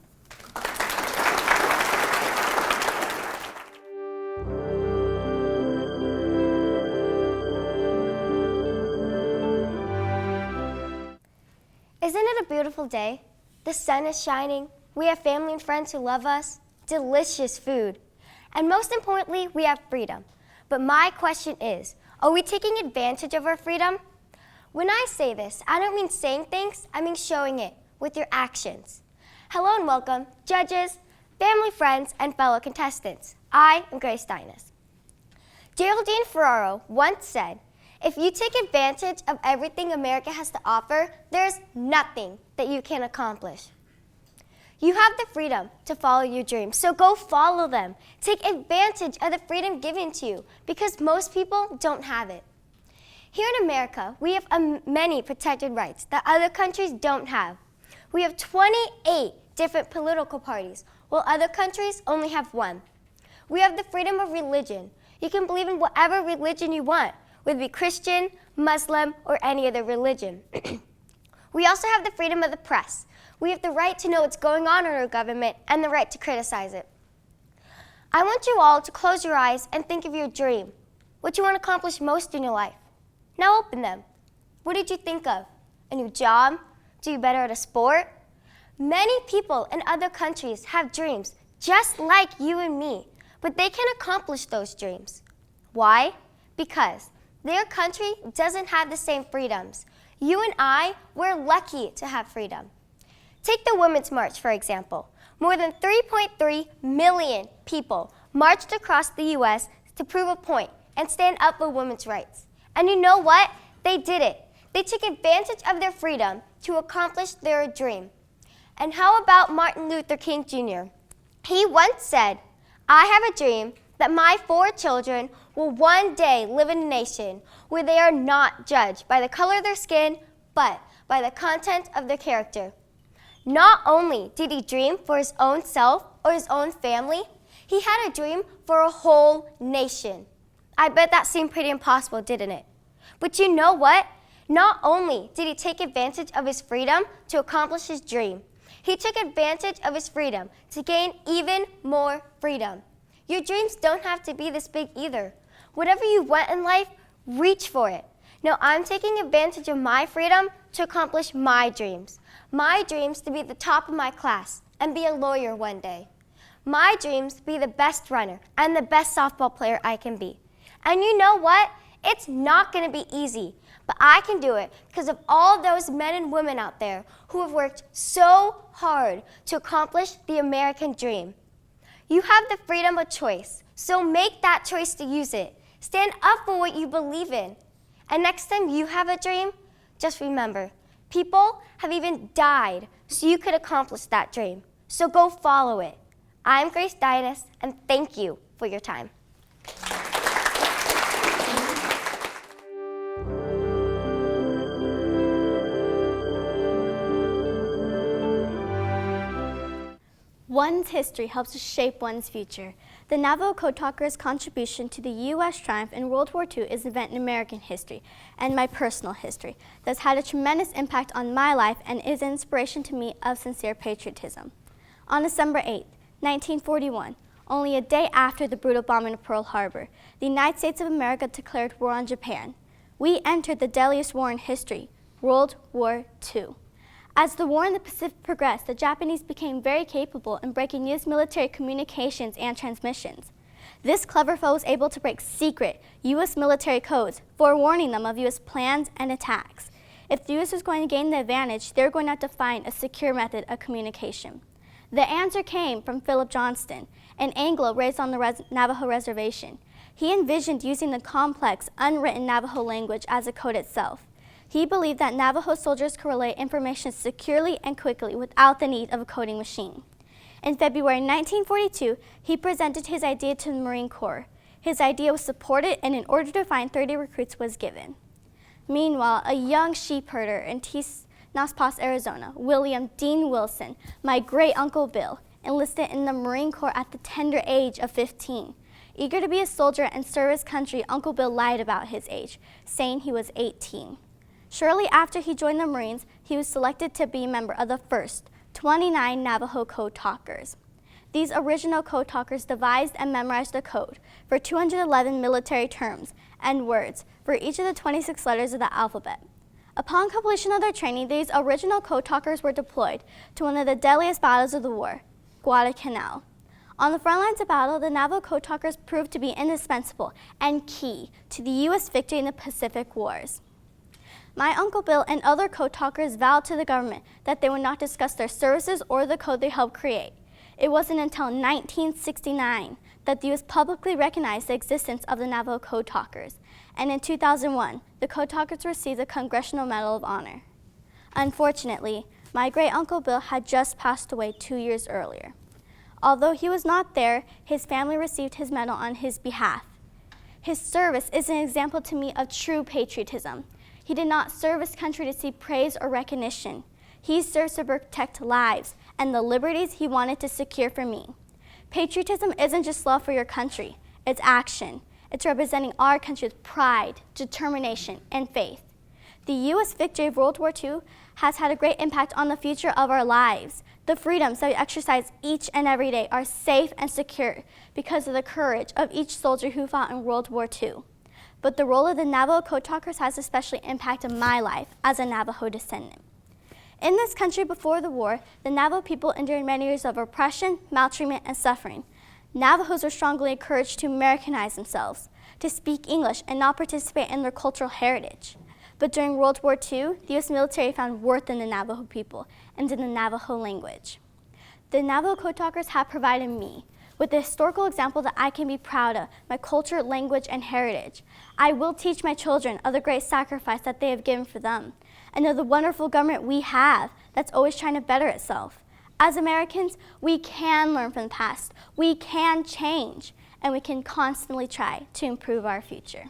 Isn't it a beautiful day? The sun is shining, we have family and friends who love us, delicious food, and most importantly, we have freedom. But my question is, are we taking advantage of our freedom? When I say this, I don't mean saying things, I mean showing it with your actions. Hello and welcome, judges, family, friends, and fellow contestants. I am Grace Deines. Geraldine Ferraro once said, if you take advantage of everything America has to offer, there's nothing that you can't accomplish. You have the freedom to follow your dreams, so go follow them. Take advantage of the freedom given to you, because most people don't have it. Here in America, we have many protected rights that other countries don't have. We have 28 different political parties, while other countries only have one. We have the freedom of religion. You can believe in whatever religion you want, whether it be Christian, Muslim, or any other religion. We also have the freedom of the press. We have the right to know what's going on in our government and the right to criticize it. I want you all to close your eyes and think of your dream, what you want to accomplish most in your life. Now open them. What did you think of? A new job? Do better at a sport? Many people in other countries have dreams just like you and me, but they can't accomplish those dreams. Why? Because their country doesn't have the same freedoms. You and I, we're lucky to have freedom. Take the Women's March, for example. More than 3.3 million people marched across the U.S. to prove a point and stand up for women's rights. And you know what? They did it. They took advantage of their freedom to accomplish their dream. And how about Martin Luther King Jr.? He once said, I have a dream that my 4 children will one day live in a nation where they are not judged by the color of their skin, but by the content of their character. Not only did he dream for his own self or his own family, he had a dream for a whole nation. I bet that seemed pretty impossible, didn't it? But you know what? Not only did he take advantage of his freedom to accomplish his dream, he took advantage of his freedom to gain even more freedom. Your dreams don't have to be this big either. Whatever you want in life, reach for it. Now I'm taking advantage of my freedom to accomplish my dreams. My dreams to be at the top of my class and be a lawyer one day. My dreams to be the best runner and the best softball player I can be. And you know what? It's not going to be easy, but I can do it because of all those men and women out there who have worked so hard to accomplish the American dream. You have the freedom of choice, so make that choice to use it. Stand up for what you believe in. And next time you have a dream, just remember, people have even died so you could accomplish that dream. So go follow it. I'm Grace Deines, and thank you for your time. One's history helps to shape one's future. The Navajo Code Talkers' contribution to the U.S. triumph in World War II is an event in American history and my personal history that's had a tremendous impact on my life and is an inspiration to me of sincere patriotism. On December 8, 1941, only a day after the brutal bombing of Pearl Harbor, the United States of America declared war on Japan. We entered the deadliest war in history, World War II. As the war in the Pacific progressed, the Japanese became very capable in breaking U.S. military communications and transmissions. This clever foe was able to break secret U.S. military codes, forewarning them of U.S. plans and attacks. If the U.S. was going to gain the advantage, they were going to have to find a secure method of communication. The answer came from Philip Johnston, an Anglo raised on the Navajo reservation. He envisioned using the complex, unwritten Navajo language as a code itself. He believed that Navajo soldiers could relay information securely and quickly without the need of a coding machine. In February 1942, he presented his idea to the Marine Corps. His idea was supported, and an order to find 30 recruits was given. Meanwhile, a young sheep herder in Nas Pas, Arizona, William Dean Wilson, my great-uncle Bill, enlisted in the Marine Corps at the tender age of 15. Eager to be a soldier and serve his country, Uncle Bill lied about his age, saying he was 18. Shortly after he joined the Marines, he was selected to be a member of the first 29 Navajo Code Talkers. These original Code Talkers devised and memorized the code for 211 military terms and words for each of the 26 letters of the alphabet. Upon completion of their training, these original Code Talkers were deployed to one of the deadliest battles of the war, Guadalcanal. On the front lines of battle, the Navajo Code Talkers proved to be indispensable and key to the U.S. victory in the Pacific Wars. My Uncle Bill and other Code Talkers vowed to the government that they would not discuss their services or the code they helped create. It wasn't until 1969 that the U.S. publicly recognized the existence of the Navajo Code Talkers, and in 2001, the Code Talkers received the Congressional Medal of Honor. Unfortunately, my great-uncle Bill had just passed away 2 years earlier. Although he was not there, his family received his medal on his behalf. His service is an example to me of true patriotism. He did not serve his country to see praise or recognition. He served to protect lives and the liberties he wanted to secure for me. Patriotism isn't just love for your country, it's action. It's representing our country with pride, determination, and faith. The U.S. victory of World War II has had a great impact on the future of our lives. The freedoms that we exercise each and every day are safe and secure because of the courage of each soldier who fought in World War II. But the role of the Navajo Code Talkers has especially impacted my life as a Navajo descendant. In this country before the war, the Navajo people endured many years of oppression, maltreatment, and suffering. Navajos were strongly encouraged to Americanize themselves, to speak English and not participate in their cultural heritage. But during World War II, the U.S. military found worth in the Navajo people and in the Navajo language. The Navajo Code Talkers have provided me with a historical example that I can be proud of, my culture, language, and heritage. I will teach my children of the great sacrifice that they have given for them, and of the wonderful government we have that's always trying to better itself. As Americans, we can learn from the past, we can change, and we can constantly try to improve our future.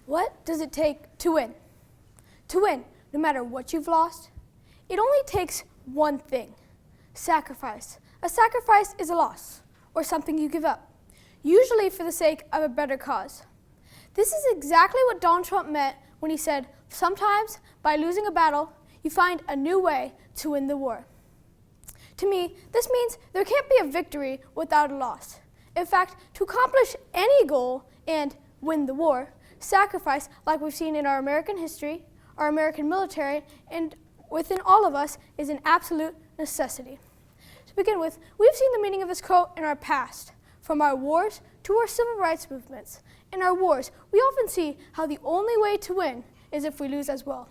What does it take to win? To win, no matter what you've lost, it only takes one thing: sacrifice. A sacrifice is a loss, or something you give up, usually for the sake of a better cause. This is exactly what Donald Trump meant when he said, sometimes by losing a battle, you find a new way to win the war. To me, this means there can't be a victory without a loss. In fact, to accomplish any goal and win the war, sacrifice, like we've seen in our American history, our American military, and within all of us, is an absolute necessity. To begin with, we've seen the meaning of this quote in our past, from our wars to our civil rights movements. In our wars, we often see how the only way to win is if we lose as well.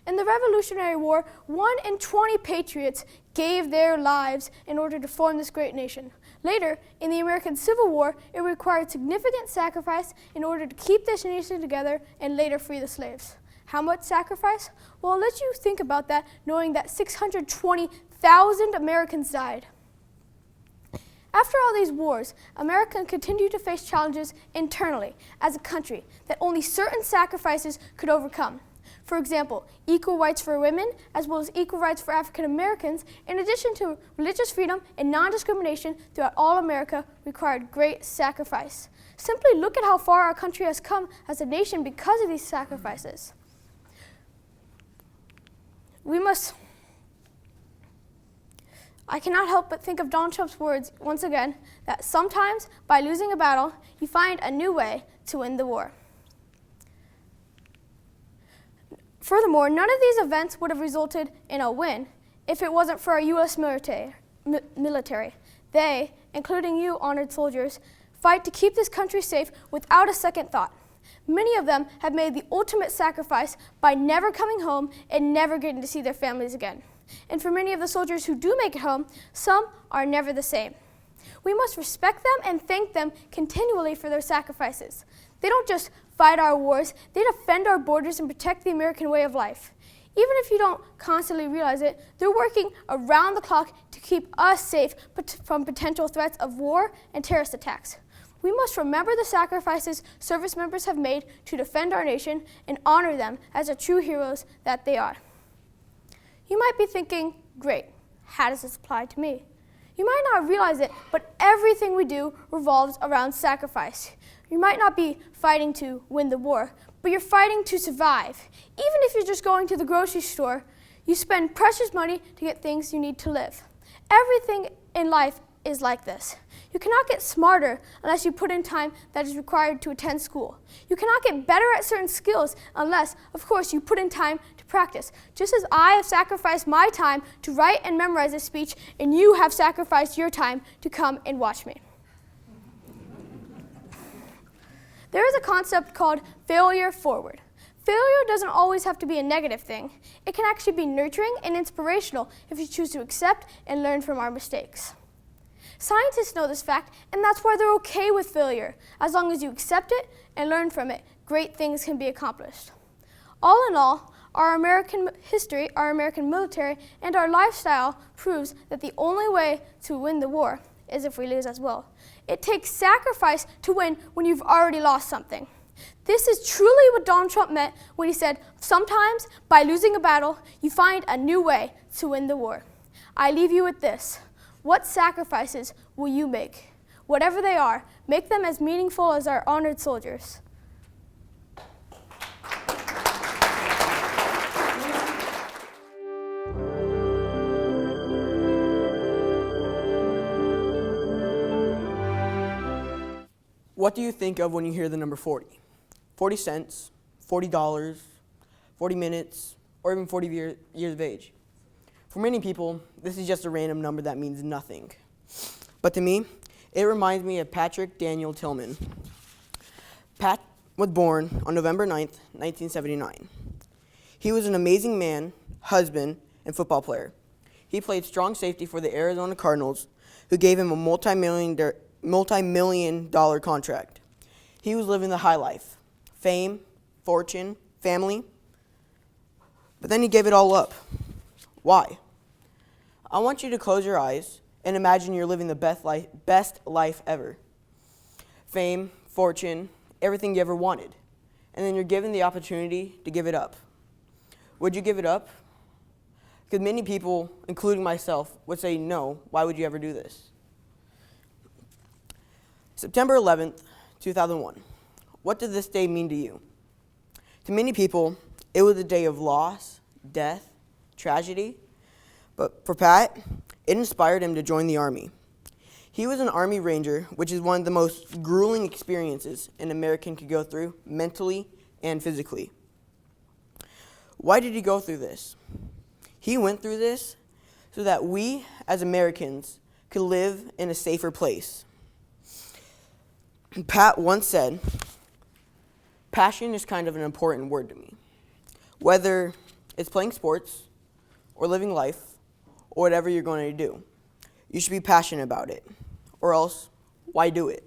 In the Revolutionary War, 1 in 20 patriots gave their lives in order to form this great nation. Later, in the American Civil War, it required significant sacrifice in order to keep this nation together and later free the slaves. How much sacrifice? Well, I'll let you think about that, knowing that 620,000 Americans died. After all these wars, America continued to face challenges internally as a country that only certain sacrifices could overcome. For example, equal rights for women, as well as equal rights for African Americans, in addition to religious freedom and non-discrimination throughout all America, required great sacrifice. Simply look at how far our country has come as a nation because of these sacrifices. I cannot help but think of Donald Trump's words once again, that sometimes by losing a battle, you find a new way to win the war. Furthermore, none of these events would have resulted in a win if it wasn't for our U.S. military. They, including you, honored soldiers, fight to keep this country safe without a second thought. Many of them have made the ultimate sacrifice by never coming home and never getting to see their families again. And for many of the soldiers who do make it home, some are never the same. We must respect them and thank them continually for their sacrifices. They don't just fight our wars, they defend our borders and protect the American way of life. Even if you don't constantly realize it, they're working around the clock to keep us safe from potential threats of war and terrorist attacks. We must remember the sacrifices service members have made to defend our nation and honor them as the true heroes that they are. You might be thinking, great, how does this apply to me? You might not realize it, but everything we do revolves around sacrifice. You might not be fighting to win the war, but you're fighting to survive. Even if you're just going to the grocery store, you spend precious money to get things you need to live. Everything in life is like this. You cannot get smarter unless you put in time that is required to attend school. You cannot get better at certain skills unless, of course, you put in time to practice. Just as I have sacrificed my time to write and memorize a speech, and you have sacrificed your time to come and watch me. There is a concept called failure forward. Failure doesn't always have to be a negative thing. It can actually be nurturing and inspirational if you choose to accept and learn from our mistakes. Scientists know this fact, and that's why they're okay with failure. As long as you accept it and learn from it, great things can be accomplished. All in all, our American history, our American military, and our lifestyle proves that the only way to win the war is if we lose as well. It takes sacrifice to win when you've already lost something. This is truly what Donald Trump meant when he said, sometimes by losing a battle, you find a new way to win the war. I leave you with this. What sacrifices will you make? Whatever they are, make them as meaningful as our honored soldiers. What do you think of when you hear the number 40? 40 cents, $40, 40 minutes, or even 40 years of age. For many people, this is just a random number that means nothing. But to me, it reminds me of Patrick Daniel Tillman. Pat was born on November 9th, 1979. He was an amazing man, husband, and football player. He played strong safety for the Arizona Cardinals, who gave him a multi-million dollar contract. He was living the high life, fame, fortune, family, but then he gave it all up. Why? I want you to close your eyes and imagine you're living the best life ever. Fame, fortune, everything you ever wanted. And then you're given the opportunity to give it up. Would you give it up? Because many people, including myself, would say, no, why would you ever do this? September 11th, 2001. What did this day mean to you? To many people, it was a day of loss, death, tragedy. But for Pat, it inspired him to join the Army. He was an Army Ranger, which is one of the most grueling experiences an American could go through mentally and physically. Why did he go through this? He went through this so that we, as Americans, could live in a safer place. Pat once said, passion is kind of an important word to me. Whether it's playing sports or living life or whatever you're going to do, you should be passionate about it, or else, why do it?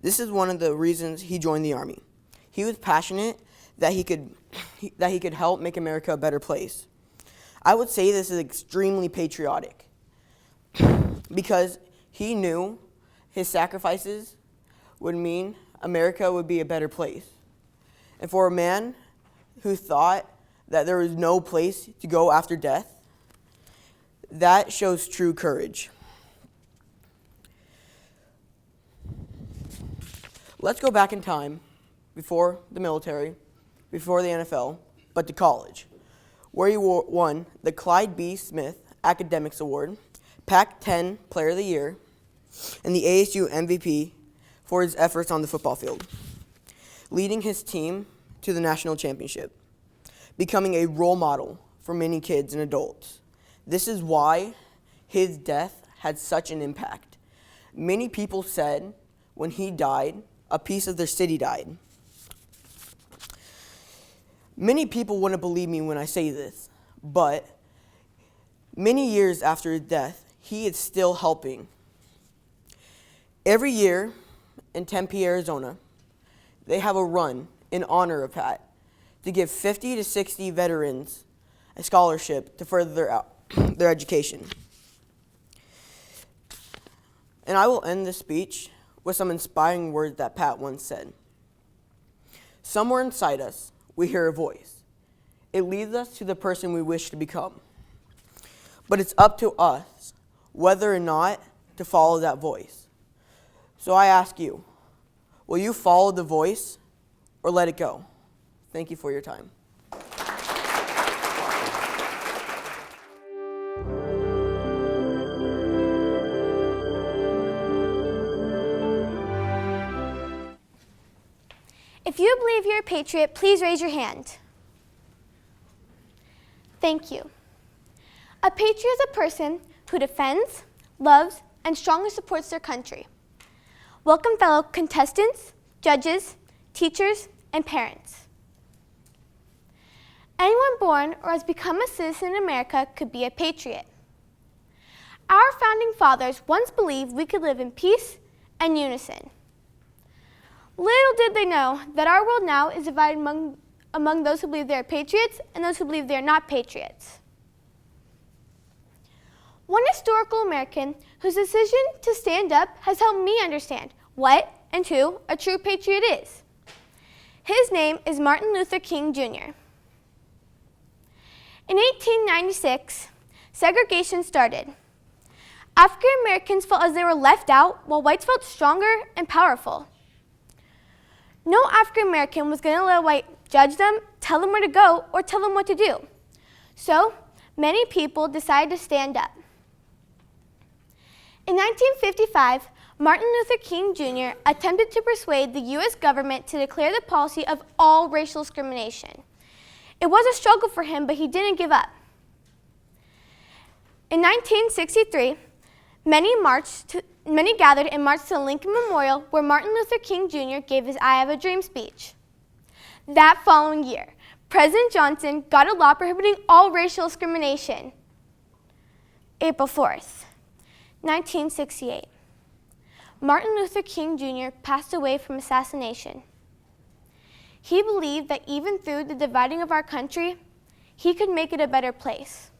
This is one of the reasons he joined the Army. He was passionate that he could help make America a better place. I would say this is extremely patriotic because he knew his sacrifices would mean America would be a better place. And for a man who thought that there was no place to go after death, that shows true courage. Let's go back in time, before the military, before the NFL, but to college, where he won the Clyde B. Smith Academics Award, Pac-10 Player of the Year, and the ASU MVP for his efforts on the football field, leading his team to the national championship, becoming a role model for many kids and adults. This is why his death had such an impact. Many people said when he died, a piece of their city died. Many people wouldn't believe me when I say this, but many years after his death, he is still helping. Every year in Tempe, Arizona, they have a run in honor of Pat to give 50 to 60 veterans a scholarship to further their education. And I will end this speech with some inspiring words that Pat once said. Somewhere inside us, we hear a voice. It leads us to the person we wish to become. But it's up to us whether or not to follow that voice. So I ask you, will you follow the voice or let it go? Thank you for your time. If you believe you're a patriot, please raise your hand. Thank you. A patriot is a person who defends, loves, and strongly supports their country. Welcome, fellow contestants, judges, teachers, and parents. Anyone born or has become a citizen in America could be a patriot. Our founding fathers once believed we could live in peace and unison. Little did they know that our world now is divided among those who believe they are patriots and those who believe they are not patriots. One historical American whose decision to stand up has helped me understand what and who a true patriot is. His name is Martin Luther King Jr. In 1896, segregation started. African Americans felt as they were left out, while whites felt stronger and powerful. No African American was going to let a white judge them, tell them where to go, or tell them what to do. So, many people decided to stand up. In 1955, Martin Luther King Jr. attempted to persuade the U.S. government to declare the policy of all racial discrimination. It was a struggle for him, but he didn't give up. In 1963, many gathered and marched to the Lincoln Memorial, where Martin Luther King Jr. gave his I Have a Dream speech. That following year, President Johnson got a law prohibiting all racial discrimination. April 4th. 1968. Martin Luther King Jr. passed away from assassination. He believed that even through the dividing of our country, he could make it a better place.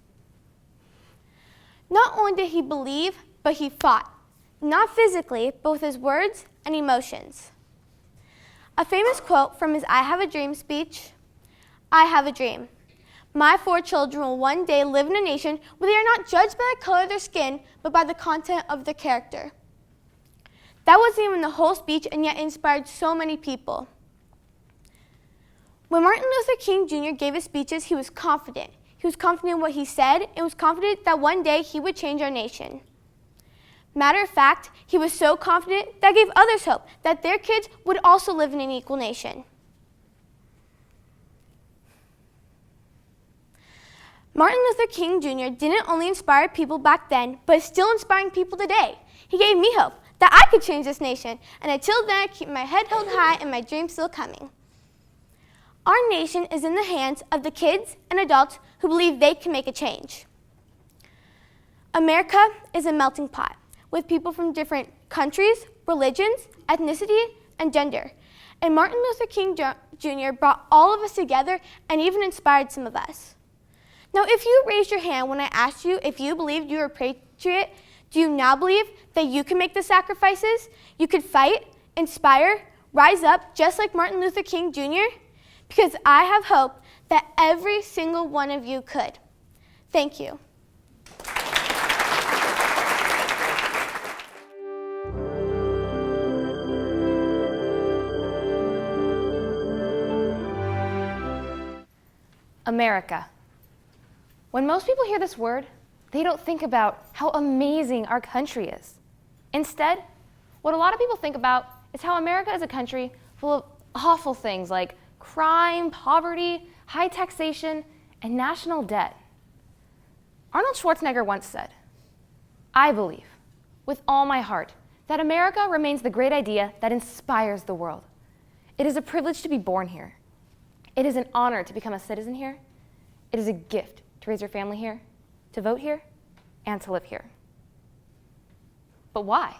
Not only did he believe, but he fought, not physically, but with his words and emotions. A famous quote from his I Have a Dream speech, "I have a dream. My 4 children will one day live in a nation where they are not judged by the color of their skin, but by the content of their character." That wasn't even the whole speech, and yet inspired so many people. When Martin Luther King Jr. gave his speeches, he was confident. He was confident in what he said, and was confident that one day he would change our nation. Matter of fact, he was so confident that gave others hope that their kids would also live in an equal nation. Martin Luther King Jr. didn't only inspire people back then, but is still inspiring people today. He gave me hope that I could change this nation, and until then I keep my head held high and my dreams still coming. Our nation is in the hands of the kids and adults who believe they can make a change. America is a melting pot with people from different countries, religions, ethnicity, and gender. And Martin Luther King Jr. brought all of us together and even inspired some of us. Now, if you raised your hand when I asked you if you believed you were a patriot, do you now believe that you can make the sacrifices? You could fight, inspire, rise up just like Martin Luther King Jr.? Because I have hope that every single one of you could. Thank you. America. When most people hear this word, they don't think about how amazing our country is. Instead, what a lot of people think about is how America is a country full of awful things like crime, poverty, high taxation, and national debt. Arnold Schwarzenegger once said, "I believe, with all my heart, that America remains the great idea that inspires the world. It is a privilege to be born here. It is an honor to become a citizen here. It is a gift to raise your family here, to vote here, and to live here." But why?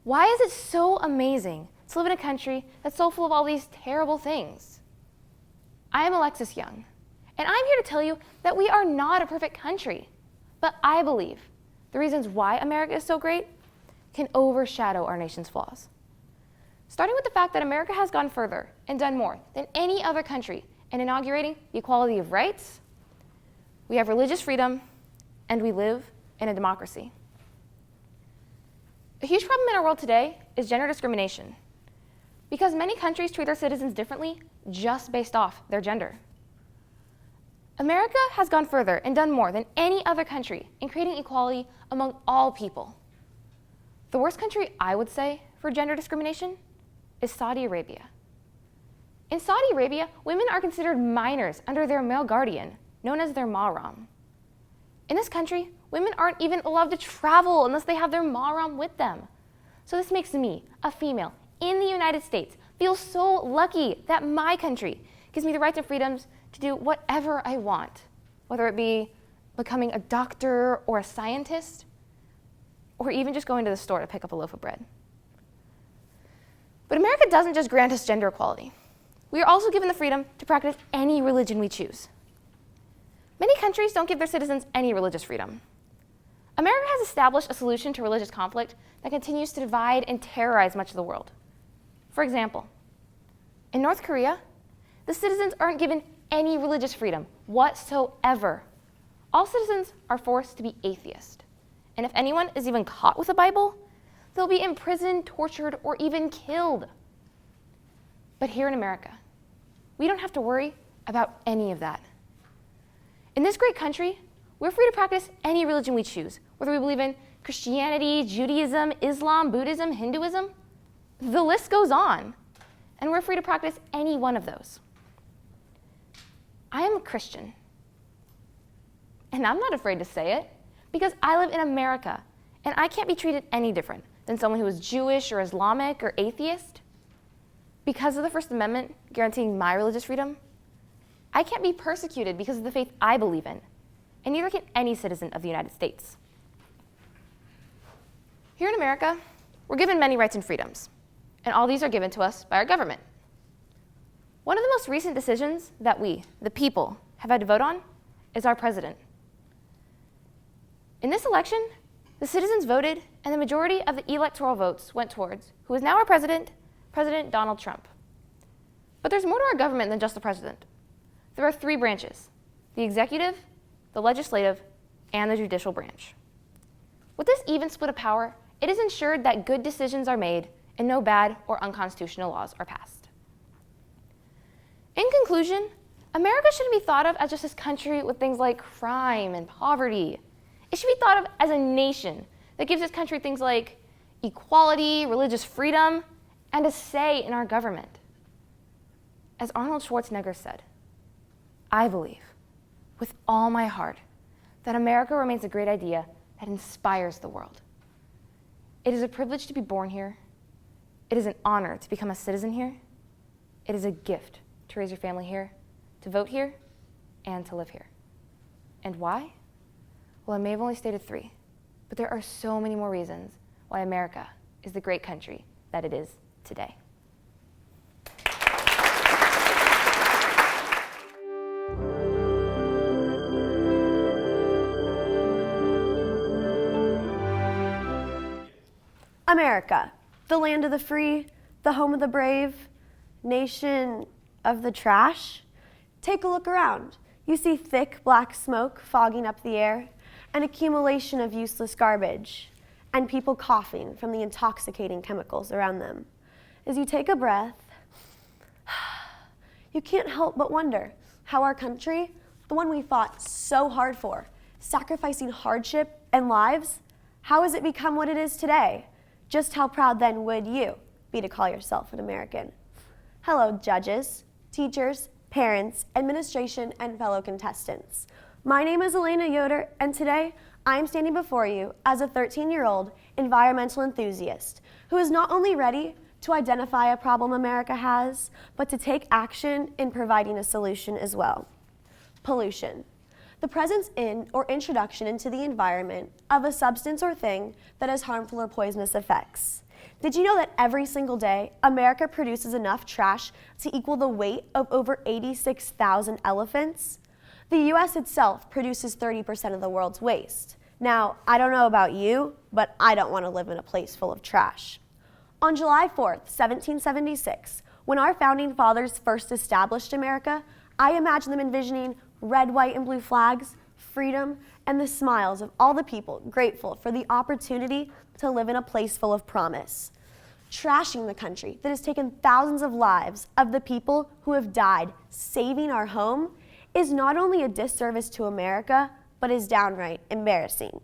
Why is it so amazing to live in a country that's so full of all these terrible things? I am Alexis Young, and I'm here to tell you that we are not a perfect country, but I believe the reasons why America is so great can overshadow our nation's flaws. Starting with the fact that America has gone further and done more than any other country in inaugurating the equality of rights, we have religious freedom, and we live in a democracy. A huge problem in our world today is gender discrimination, because many countries treat their citizens differently just based off their gender. America has gone further and done more than any other country in creating equality among all people. The worst country, I would say, for gender discrimination is Saudi Arabia. In Saudi Arabia, women are considered minors under their male guardian, known as their mahram. In this country, women aren't even allowed to travel unless they have their mahram with them. So this makes me, a female, in the United States, feel so lucky that my country gives me the rights and freedoms to do whatever I want, whether it be becoming a doctor or a scientist, or even just going to the store to pick up a loaf of bread. But America doesn't just grant us gender equality. We are also given the freedom to practice any religion we choose. Many countries don't give their citizens any religious freedom. America has established a solution to religious conflict that continues to divide and terrorize much of the world. For example, in North Korea, the citizens aren't given any religious freedom whatsoever. All citizens are forced to be atheist. And if anyone is even caught with a Bible, they'll be imprisoned, tortured, or even killed. But here in America, we don't have to worry about any of that. In this great country, we're free to practice any religion we choose, whether we believe in Christianity, Judaism, Islam, Buddhism, Hinduism. The list goes on, and we're free to practice any one of those. I am a Christian, and I'm not afraid to say it, because I live in America, and I can't be treated any different than someone who is Jewish or Islamic or atheist. Because of the First Amendment guaranteeing my religious freedom, I can't be persecuted because of the faith I believe in, and neither can any citizen of the United States. Here in America, we're given many rights and freedoms, and all these are given to us by our government. One of the most recent decisions that we, the people, have had to vote on is our president. In this election, the citizens voted, and the majority of the electoral votes went towards who is now our president, President Donald Trump. But there's more to our government than just the president. There are 3 branches: the executive, the legislative, and the judicial branch. With this even split of power, it is ensured that good decisions are made and no bad or unconstitutional laws are passed. In conclusion, America shouldn't be thought of as just this country with things like crime and poverty. It should be thought of as a nation that gives this country things like equality, religious freedom, and a say in our government. As Arnold Schwarzenegger said, I believe with all my heart that America remains a great idea that inspires the world. It is a privilege to be born here. It is an honor to become a citizen here. It is a gift to raise your family here, to vote here, and to live here. And why? Well, I may have only stated 3, but there are so many more reasons why America is the great country that it is today. America, the land of the free, the home of the brave, nation of the trash. Take a look around. You see thick black smoke fogging up the air, an accumulation of useless garbage, and people coughing from the intoxicating chemicals around them. As you take a breath, you can't help but wonder how our country, the one we fought so hard for, sacrificing hardship and lives, how has it become what it is today? Just how proud then would you be to call yourself an American? Hello, judges, teachers, parents, administration, and fellow contestants. My name is Elena Yoder, and today I am standing before you as a 13-year-old environmental enthusiast who is not only ready to identify a problem America has, but to take action in providing a solution as well. Pollution. The presence in or introduction into the environment of a substance or thing that has harmful or poisonous effects. Did you know that every single day, America produces enough trash to equal the weight of over 86,000 elephants? The US itself produces 30% of the world's waste. Now, I don't know about you, but I don't want to live in a place full of trash. On July 4th, 1776, when our founding fathers first established America, I imagine them envisioning red, white, and blue flags, freedom, and the smiles of all the people grateful for the opportunity to live in a place full of promise. Trashing the country that has taken thousands of lives of the people who have died saving our home is not only a disservice to America, but is downright embarrassing.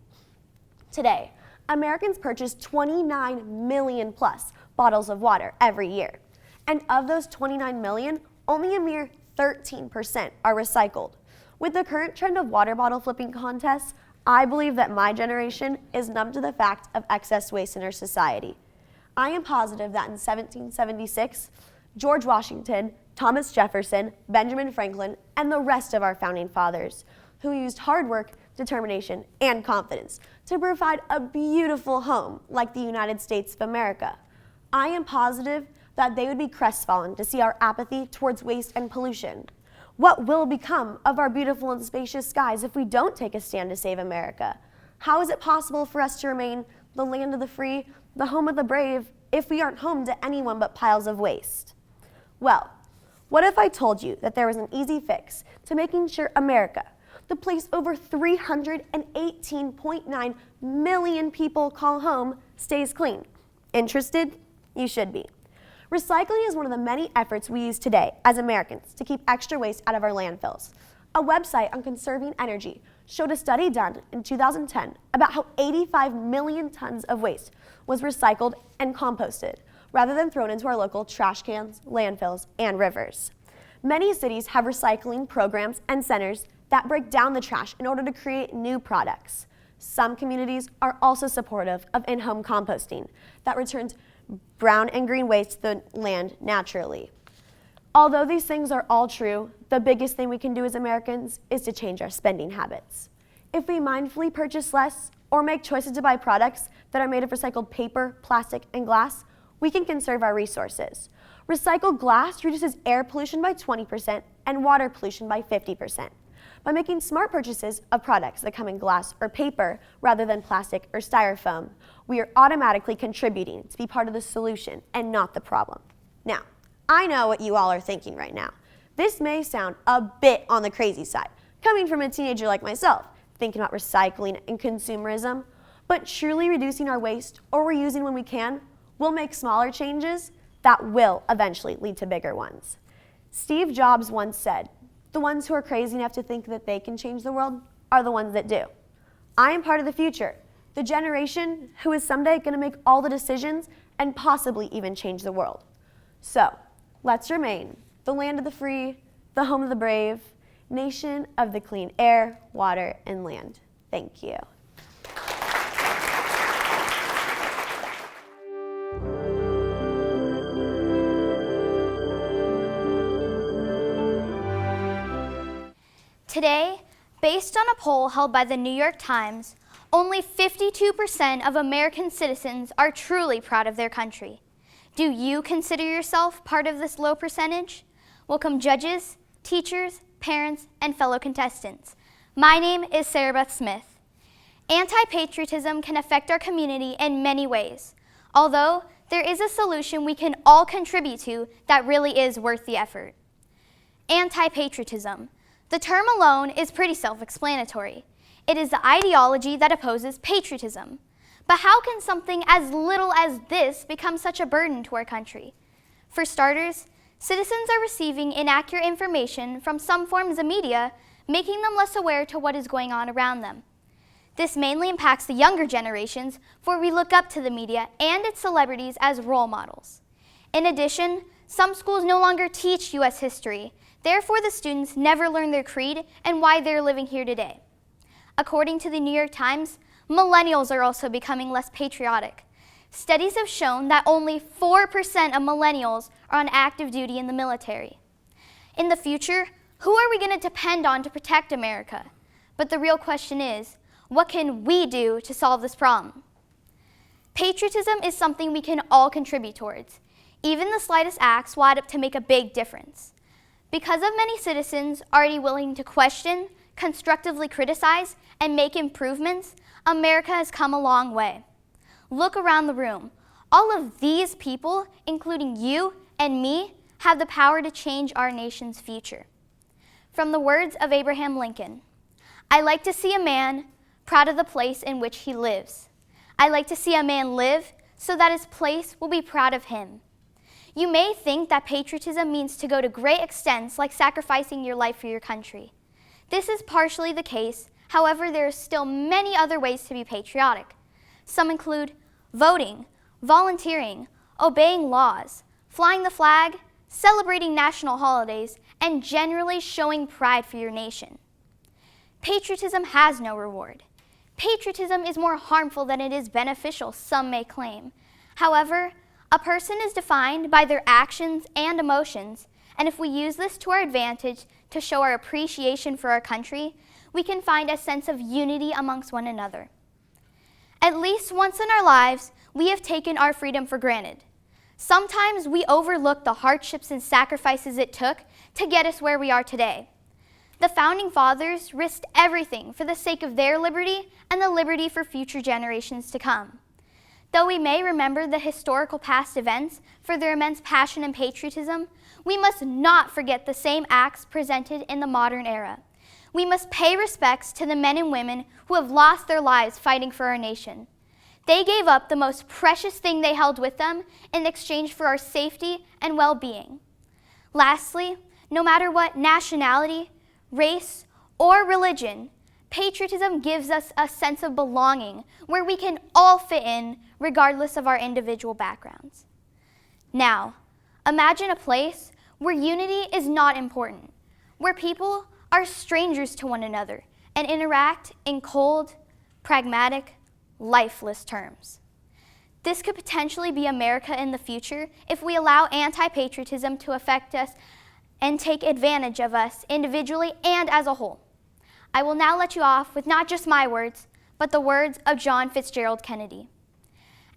Today, Americans purchase 29 million plus bottles of water every year. And of those 29 million, only a mere 13% are recycled. With the current trend of water bottle flipping contests, I believe that my generation is numb to the fact of excess waste in our society. I am positive that in 1776, George Washington, Thomas Jefferson, Benjamin Franklin, and the rest of our founding fathers, who used hard work, determination, and confidence to provide a beautiful home like the United States of America. I am positive that they would be crestfallen to see our apathy towards waste and pollution. What will become of our beautiful and spacious skies if we don't take a stand to save America? How is it possible for us to remain the land of the free, the home of the brave, if we aren't home to anyone but piles of waste? Well, what if I told you that there was an easy fix to making sure America, the place over 318.9 million people call home, stays clean? Interested? You should be. Recycling is one of the many efforts we use today as Americans to keep extra waste out of our landfills. A website on conserving energy showed a study done in 2010 about how 85 million tons of waste was recycled and composted, rather than thrown into our local trash cans, landfills, and rivers. Many cities have recycling programs and centers that break down the trash in order to create new products. Some communities are also supportive of in-home composting that returns brown and green waste to the land naturally. Although these things are all true, the biggest thing we can do as Americans is to change our spending habits. If we mindfully purchase less or make choices to buy products that are made of recycled paper, plastic, and glass, we can conserve our resources. Recycled glass reduces air pollution by 20% and water pollution by 50%. By making smart purchases of products that come in glass or paper rather than plastic or styrofoam, we are automatically contributing to be part of the solution and not the problem. Now, I know what you all are thinking right now. This may sound a bit on the crazy side, coming from a teenager like myself, thinking about recycling and consumerism, but truly reducing our waste or reusing when we can will make smaller changes that will eventually lead to bigger ones. Steve Jobs once said, "The ones who are crazy enough to think that they can change the world are the ones that do." I am part of the future, the generation who is someday going to make all the decisions and possibly even change the world. So, let's remain the land of the free, the home of the brave, nation of the clean air, water, and land. Thank you. Today, based on a poll held by the New York Times, only 52% of American citizens are truly proud of their country. Do you consider yourself part of this low percentage? Welcome judges, teachers, parents, and fellow contestants. My name is Sarah Beth Smith. Anti-patriotism can affect our community in many ways, although there is a solution we can all contribute to that really is worth the effort. Anti-patriotism. The term alone is pretty self-explanatory. It is the ideology that opposes patriotism. But how can something as little as this become such a burden to our country? For starters, citizens are receiving inaccurate information from some forms of media, making them less aware to what is going on around them. This mainly impacts the younger generations, for we look up to the media and its celebrities as role models. In addition, some schools no longer teach U.S. history. Therefore, the students never learn their creed and why they're living here today. According to the New York Times, millennials are also becoming less patriotic. Studies have shown that only 4% of millennials are on active duty in the military. In the future, who are we going to depend on to protect America? But the real question is, what can we do to solve this problem? Patriotism is something we can all contribute towards. Even the slightest acts will add up to make a big difference. Because of many citizens already willing to question, constructively criticize, and make improvements, America has come a long way. Look around the room. All of these people, including you and me, have the power to change our nation's future. From the words of Abraham Lincoln, "I like to see a man proud of the place in which he lives. I like to see a man live so that his place will be proud of him." You may think that patriotism means to go to great extents like sacrificing your life for your country. This is partially the case, however, there are still many other ways to be patriotic. Some include voting, volunteering, obeying laws, flying the flag, celebrating national holidays, and generally showing pride for your nation. Patriotism has no reward. Patriotism is more harmful than it is beneficial, some may claim. However, a person is defined by their actions and emotions, and if we use this to our advantage to show our appreciation for our country, we can find a sense of unity amongst one another. At least once in our lives, we have taken our freedom for granted. Sometimes we overlook the hardships and sacrifices it took to get us where we are today. The Founding Fathers risked everything for the sake of their liberty and the liberty for future generations to come. Though we may remember the historical past events for their immense passion and patriotism, we must not forget the same acts presented in the modern era. We must pay respects to the men and women who have lost their lives fighting for our nation. They gave up the most precious thing they held with them in exchange for our safety and well-being. Lastly, no matter what nationality, race, or religion, patriotism gives us a sense of belonging where we can all fit in regardless of our individual backgrounds. Now, imagine a place where unity is not important, where people are strangers to one another and interact in cold, pragmatic, lifeless terms. This could potentially be America in the future if we allow anti-patriotism to affect us and take advantage of us individually and as a whole. I will now let you off with not just my words, but the words of John Fitzgerald Kennedy.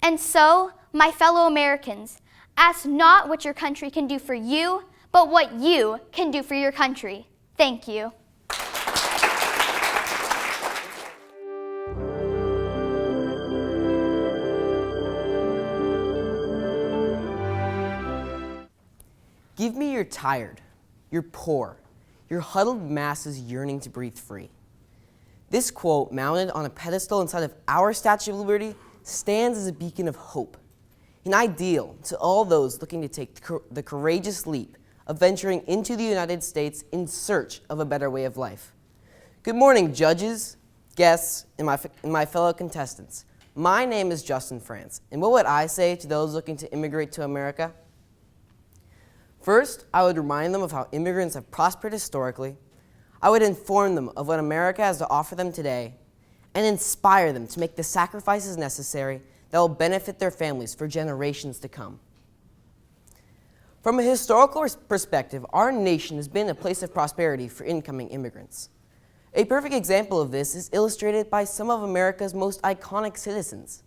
And so, my fellow Americans, ask not what your country can do for you, but what you can do for your country. Thank you. Give me your tired, your poor, your huddled masses yearning to breathe free. This quote, mounted on a pedestal inside of our Statue of Liberty, stands as a beacon of hope, an ideal to all those looking to take the courageous leap of venturing into the United States in search of a better way of life. Good morning, judges, guests, and my fellow contestants. My name is Justin France, and what would I say to those looking to immigrate to America? First, I would remind them of how immigrants have prospered historically. I would inform them of what America has to offer them today, and inspire them to make the sacrifices necessary that will benefit their families for generations to come. From a historical perspective, our nation has been a place of prosperity for incoming immigrants. A perfect example of this is illustrated by some of America's most iconic citizens.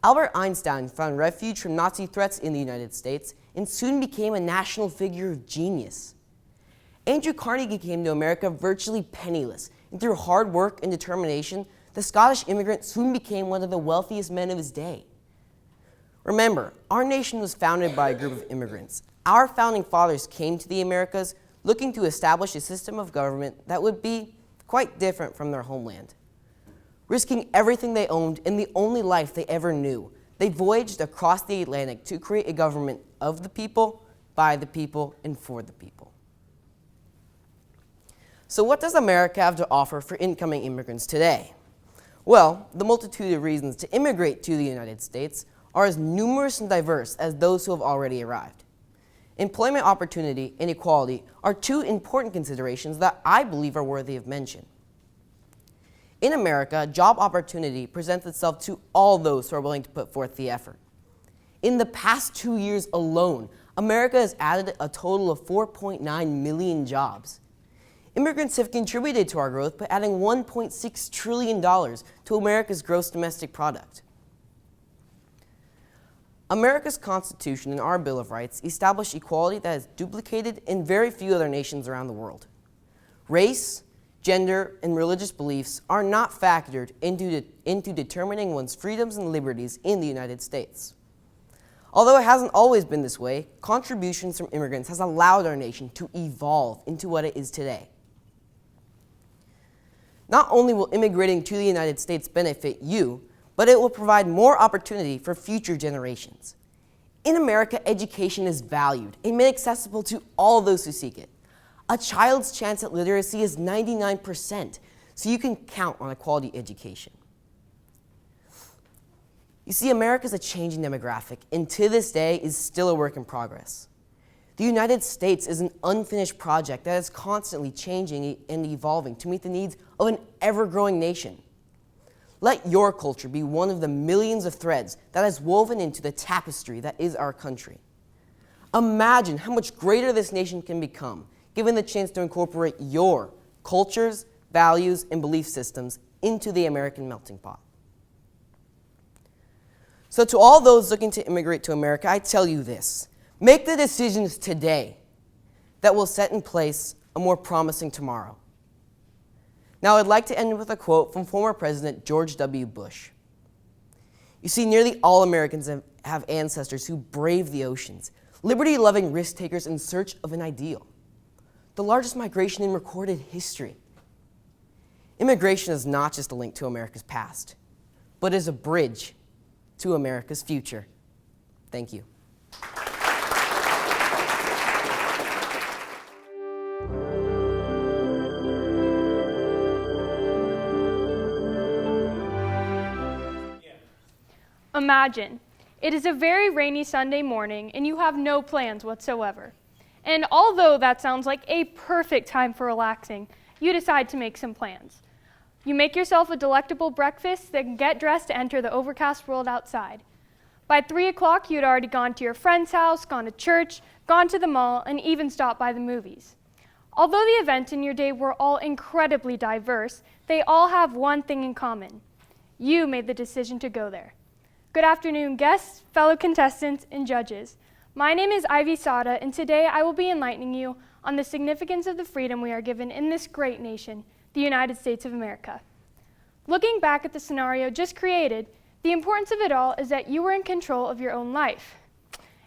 Albert Einstein found refuge from Nazi threats in the United States and soon became a national figure of genius. Andrew Carnegie came to America virtually penniless, and through hard work and determination, the Scottish immigrant soon became one of the wealthiest men of his day. Remember, our nation was founded by a group of immigrants. Our founding fathers came to the Americas looking to establish a system of government that would be quite different from their homeland. Risking everything they owned and the only life they ever knew, they voyaged across the Atlantic to create a government of the people, by the people, and for the people. So what does America have to offer for incoming immigrants today? Well, the multitude of reasons to immigrate to the United States are as numerous and diverse as those who have already arrived. Employment opportunity and equality are two important considerations that I believe are worthy of mention. In America, job opportunity presents itself to all those who are willing to put forth the effort. In the past 2 years alone, America has added a total of 4.9 million jobs. Immigrants have contributed to our growth by adding $1.6 trillion to America's gross domestic product. America's Constitution and our Bill of Rights establish equality that is duplicated in very few other nations around the world. Race, gender, and religious beliefs are not factored into determining one's freedoms and liberties in the United States. Although it hasn't always been this way, contributions from immigrants has allowed our nation to evolve into what it is today. Not only will immigrating to the United States benefit you, but it will provide more opportunity for future generations. In America, education is valued and made accessible to all those who seek it. A child's chance at literacy is 99%, so you can count on a quality education. You see, America is a changing demographic, and to this day is still a work in progress. The United States is an unfinished project that is constantly changing and evolving to meet the needs of an ever-growing nation. Let your culture be one of the millions of threads that is woven into the tapestry that is our country. Imagine how much greater this nation can become, given the chance to incorporate your cultures, values, and belief systems into the American melting pot. So to all those looking to immigrate to America, I tell you this: make the decisions today that will set in place a more promising tomorrow. Now, I'd like to end with a quote from former President George W. Bush. You see, nearly all Americans have ancestors who braved the oceans, liberty-loving risk-takers in search of an ideal. The largest migration in recorded history. Immigration is not just a link to America's past, but is a bridge to America's future. Thank you. Imagine, it is a very rainy Sunday morning and you have no plans whatsoever. And although that sounds like a perfect time for relaxing, you decide to make some plans. You make yourself a delectable breakfast, then get dressed to enter the overcast world outside. By 3 o'clock, you'd already gone to your friend's house, gone to church, gone to the mall, and even stopped by the movies. Although the events in your day were all incredibly diverse, they all have one thing in common. You made the decision to go there. Good afternoon, guests, fellow contestants, and judges. My name is Ivy Sada, and today I will be enlightening you on the significance of the freedom we are given in this great nation, the United States of America. Looking back at the scenario just created, the importance of it all is that you are in control of your own life.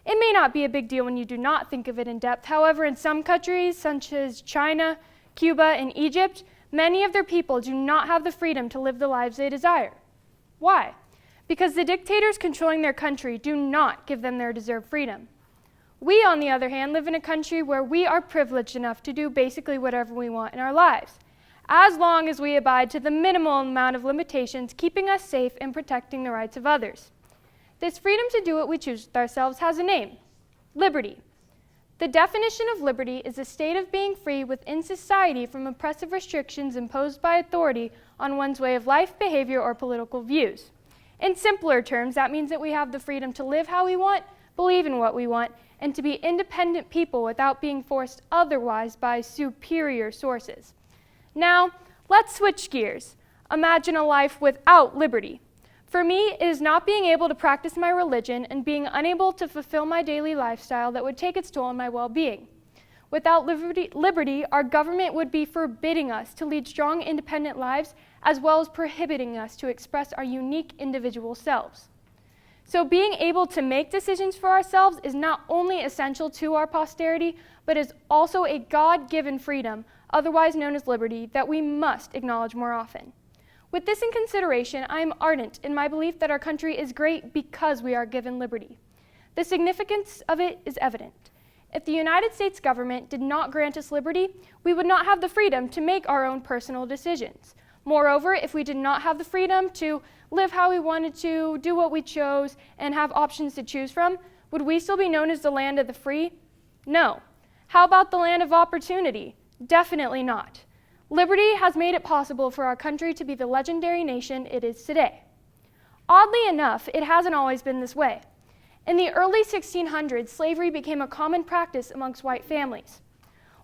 It may not be a big deal when you do not think of it in depth. However, in some countries, such as China, Cuba, and Egypt, many of their people do not have the freedom to live the lives they desire. Why? Because the dictators controlling their country do not give them their deserved freedom. We, on the other hand, live in a country where we are privileged enough to do basically whatever we want in our lives, as long as we abide to the minimal amount of limitations keeping us safe and protecting the rights of others. This freedom to do what we choose with ourselves has a name: liberty. The definition of liberty is a state of being free within society from oppressive restrictions imposed by authority on one's way of life, behavior, or political views. In simpler terms, that means that we have the freedom to live how we want, believe in what we want, and to be independent people without being forced otherwise by superior sources. Now, let's switch gears. Imagine a life without liberty. For me, it is not being able to practice my religion and being unable to fulfill my daily lifestyle that would take its toll on my well-being. Without liberty, our government would be forbidding us to lead strong, independent lives, as well as prohibiting us to express our unique individual selves. So being able to make decisions for ourselves is not only essential to our posterity, but is also a God-given freedom, otherwise known as liberty, that we must acknowledge more often. With this in consideration, I am ardent in my belief that our country is great because we are given liberty. The significance of it is evident. If the United States government did not grant us liberty, we would not have the freedom to make our own personal decisions. Moreover, if we did not have the freedom to live how we wanted to, do what we chose, and have options to choose from, would we still be known as the land of the free? No. How about the land of opportunity? Definitely not. Liberty has made it possible for our country to be the legendary nation it is today. Oddly enough, it hasn't always been this way. In the early 1600s, slavery became a common practice amongst white families.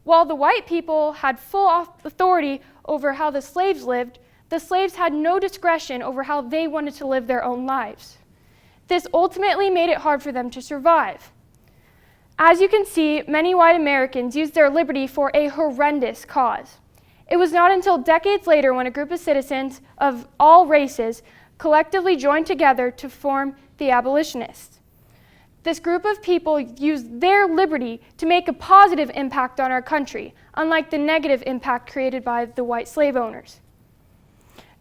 While the white people had full authority over how the slaves lived, the slaves had no discretion over how they wanted to live their own lives. This ultimately made it hard for them to survive. As you can see, many white Americans used their liberty for a horrendous cause. It was not until decades later when a group of citizens of all races collectively joined together to form the abolitionists. This group of people used their liberty to make a positive impact on our country, unlike the negative impact created by the white slave owners.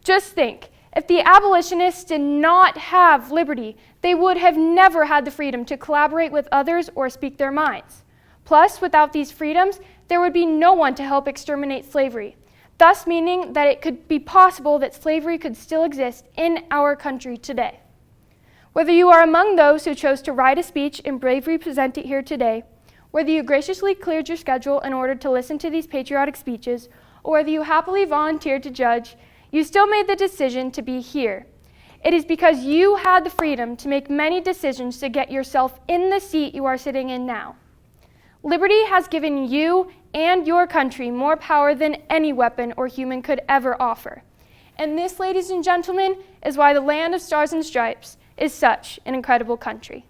Just think, if the abolitionists did not have liberty, they would have never had the freedom to collaborate with others or speak their minds. Plus, without these freedoms, there would be no one to help exterminate slavery, thus meaning that it could be possible that slavery could still exist in our country today. Whether you are among those who chose to write a speech and bravely present it here today, whether you graciously cleared your schedule in order to listen to these patriotic speeches, or whether you happily volunteered to judge, you still made the decision to be here. It is because you had the freedom to make many decisions to get yourself in the seat you are sitting in now. Liberty has given you and your country more power than any weapon or human could ever offer. And this, ladies and gentlemen, is why the land of stars and stripes is such an incredible country.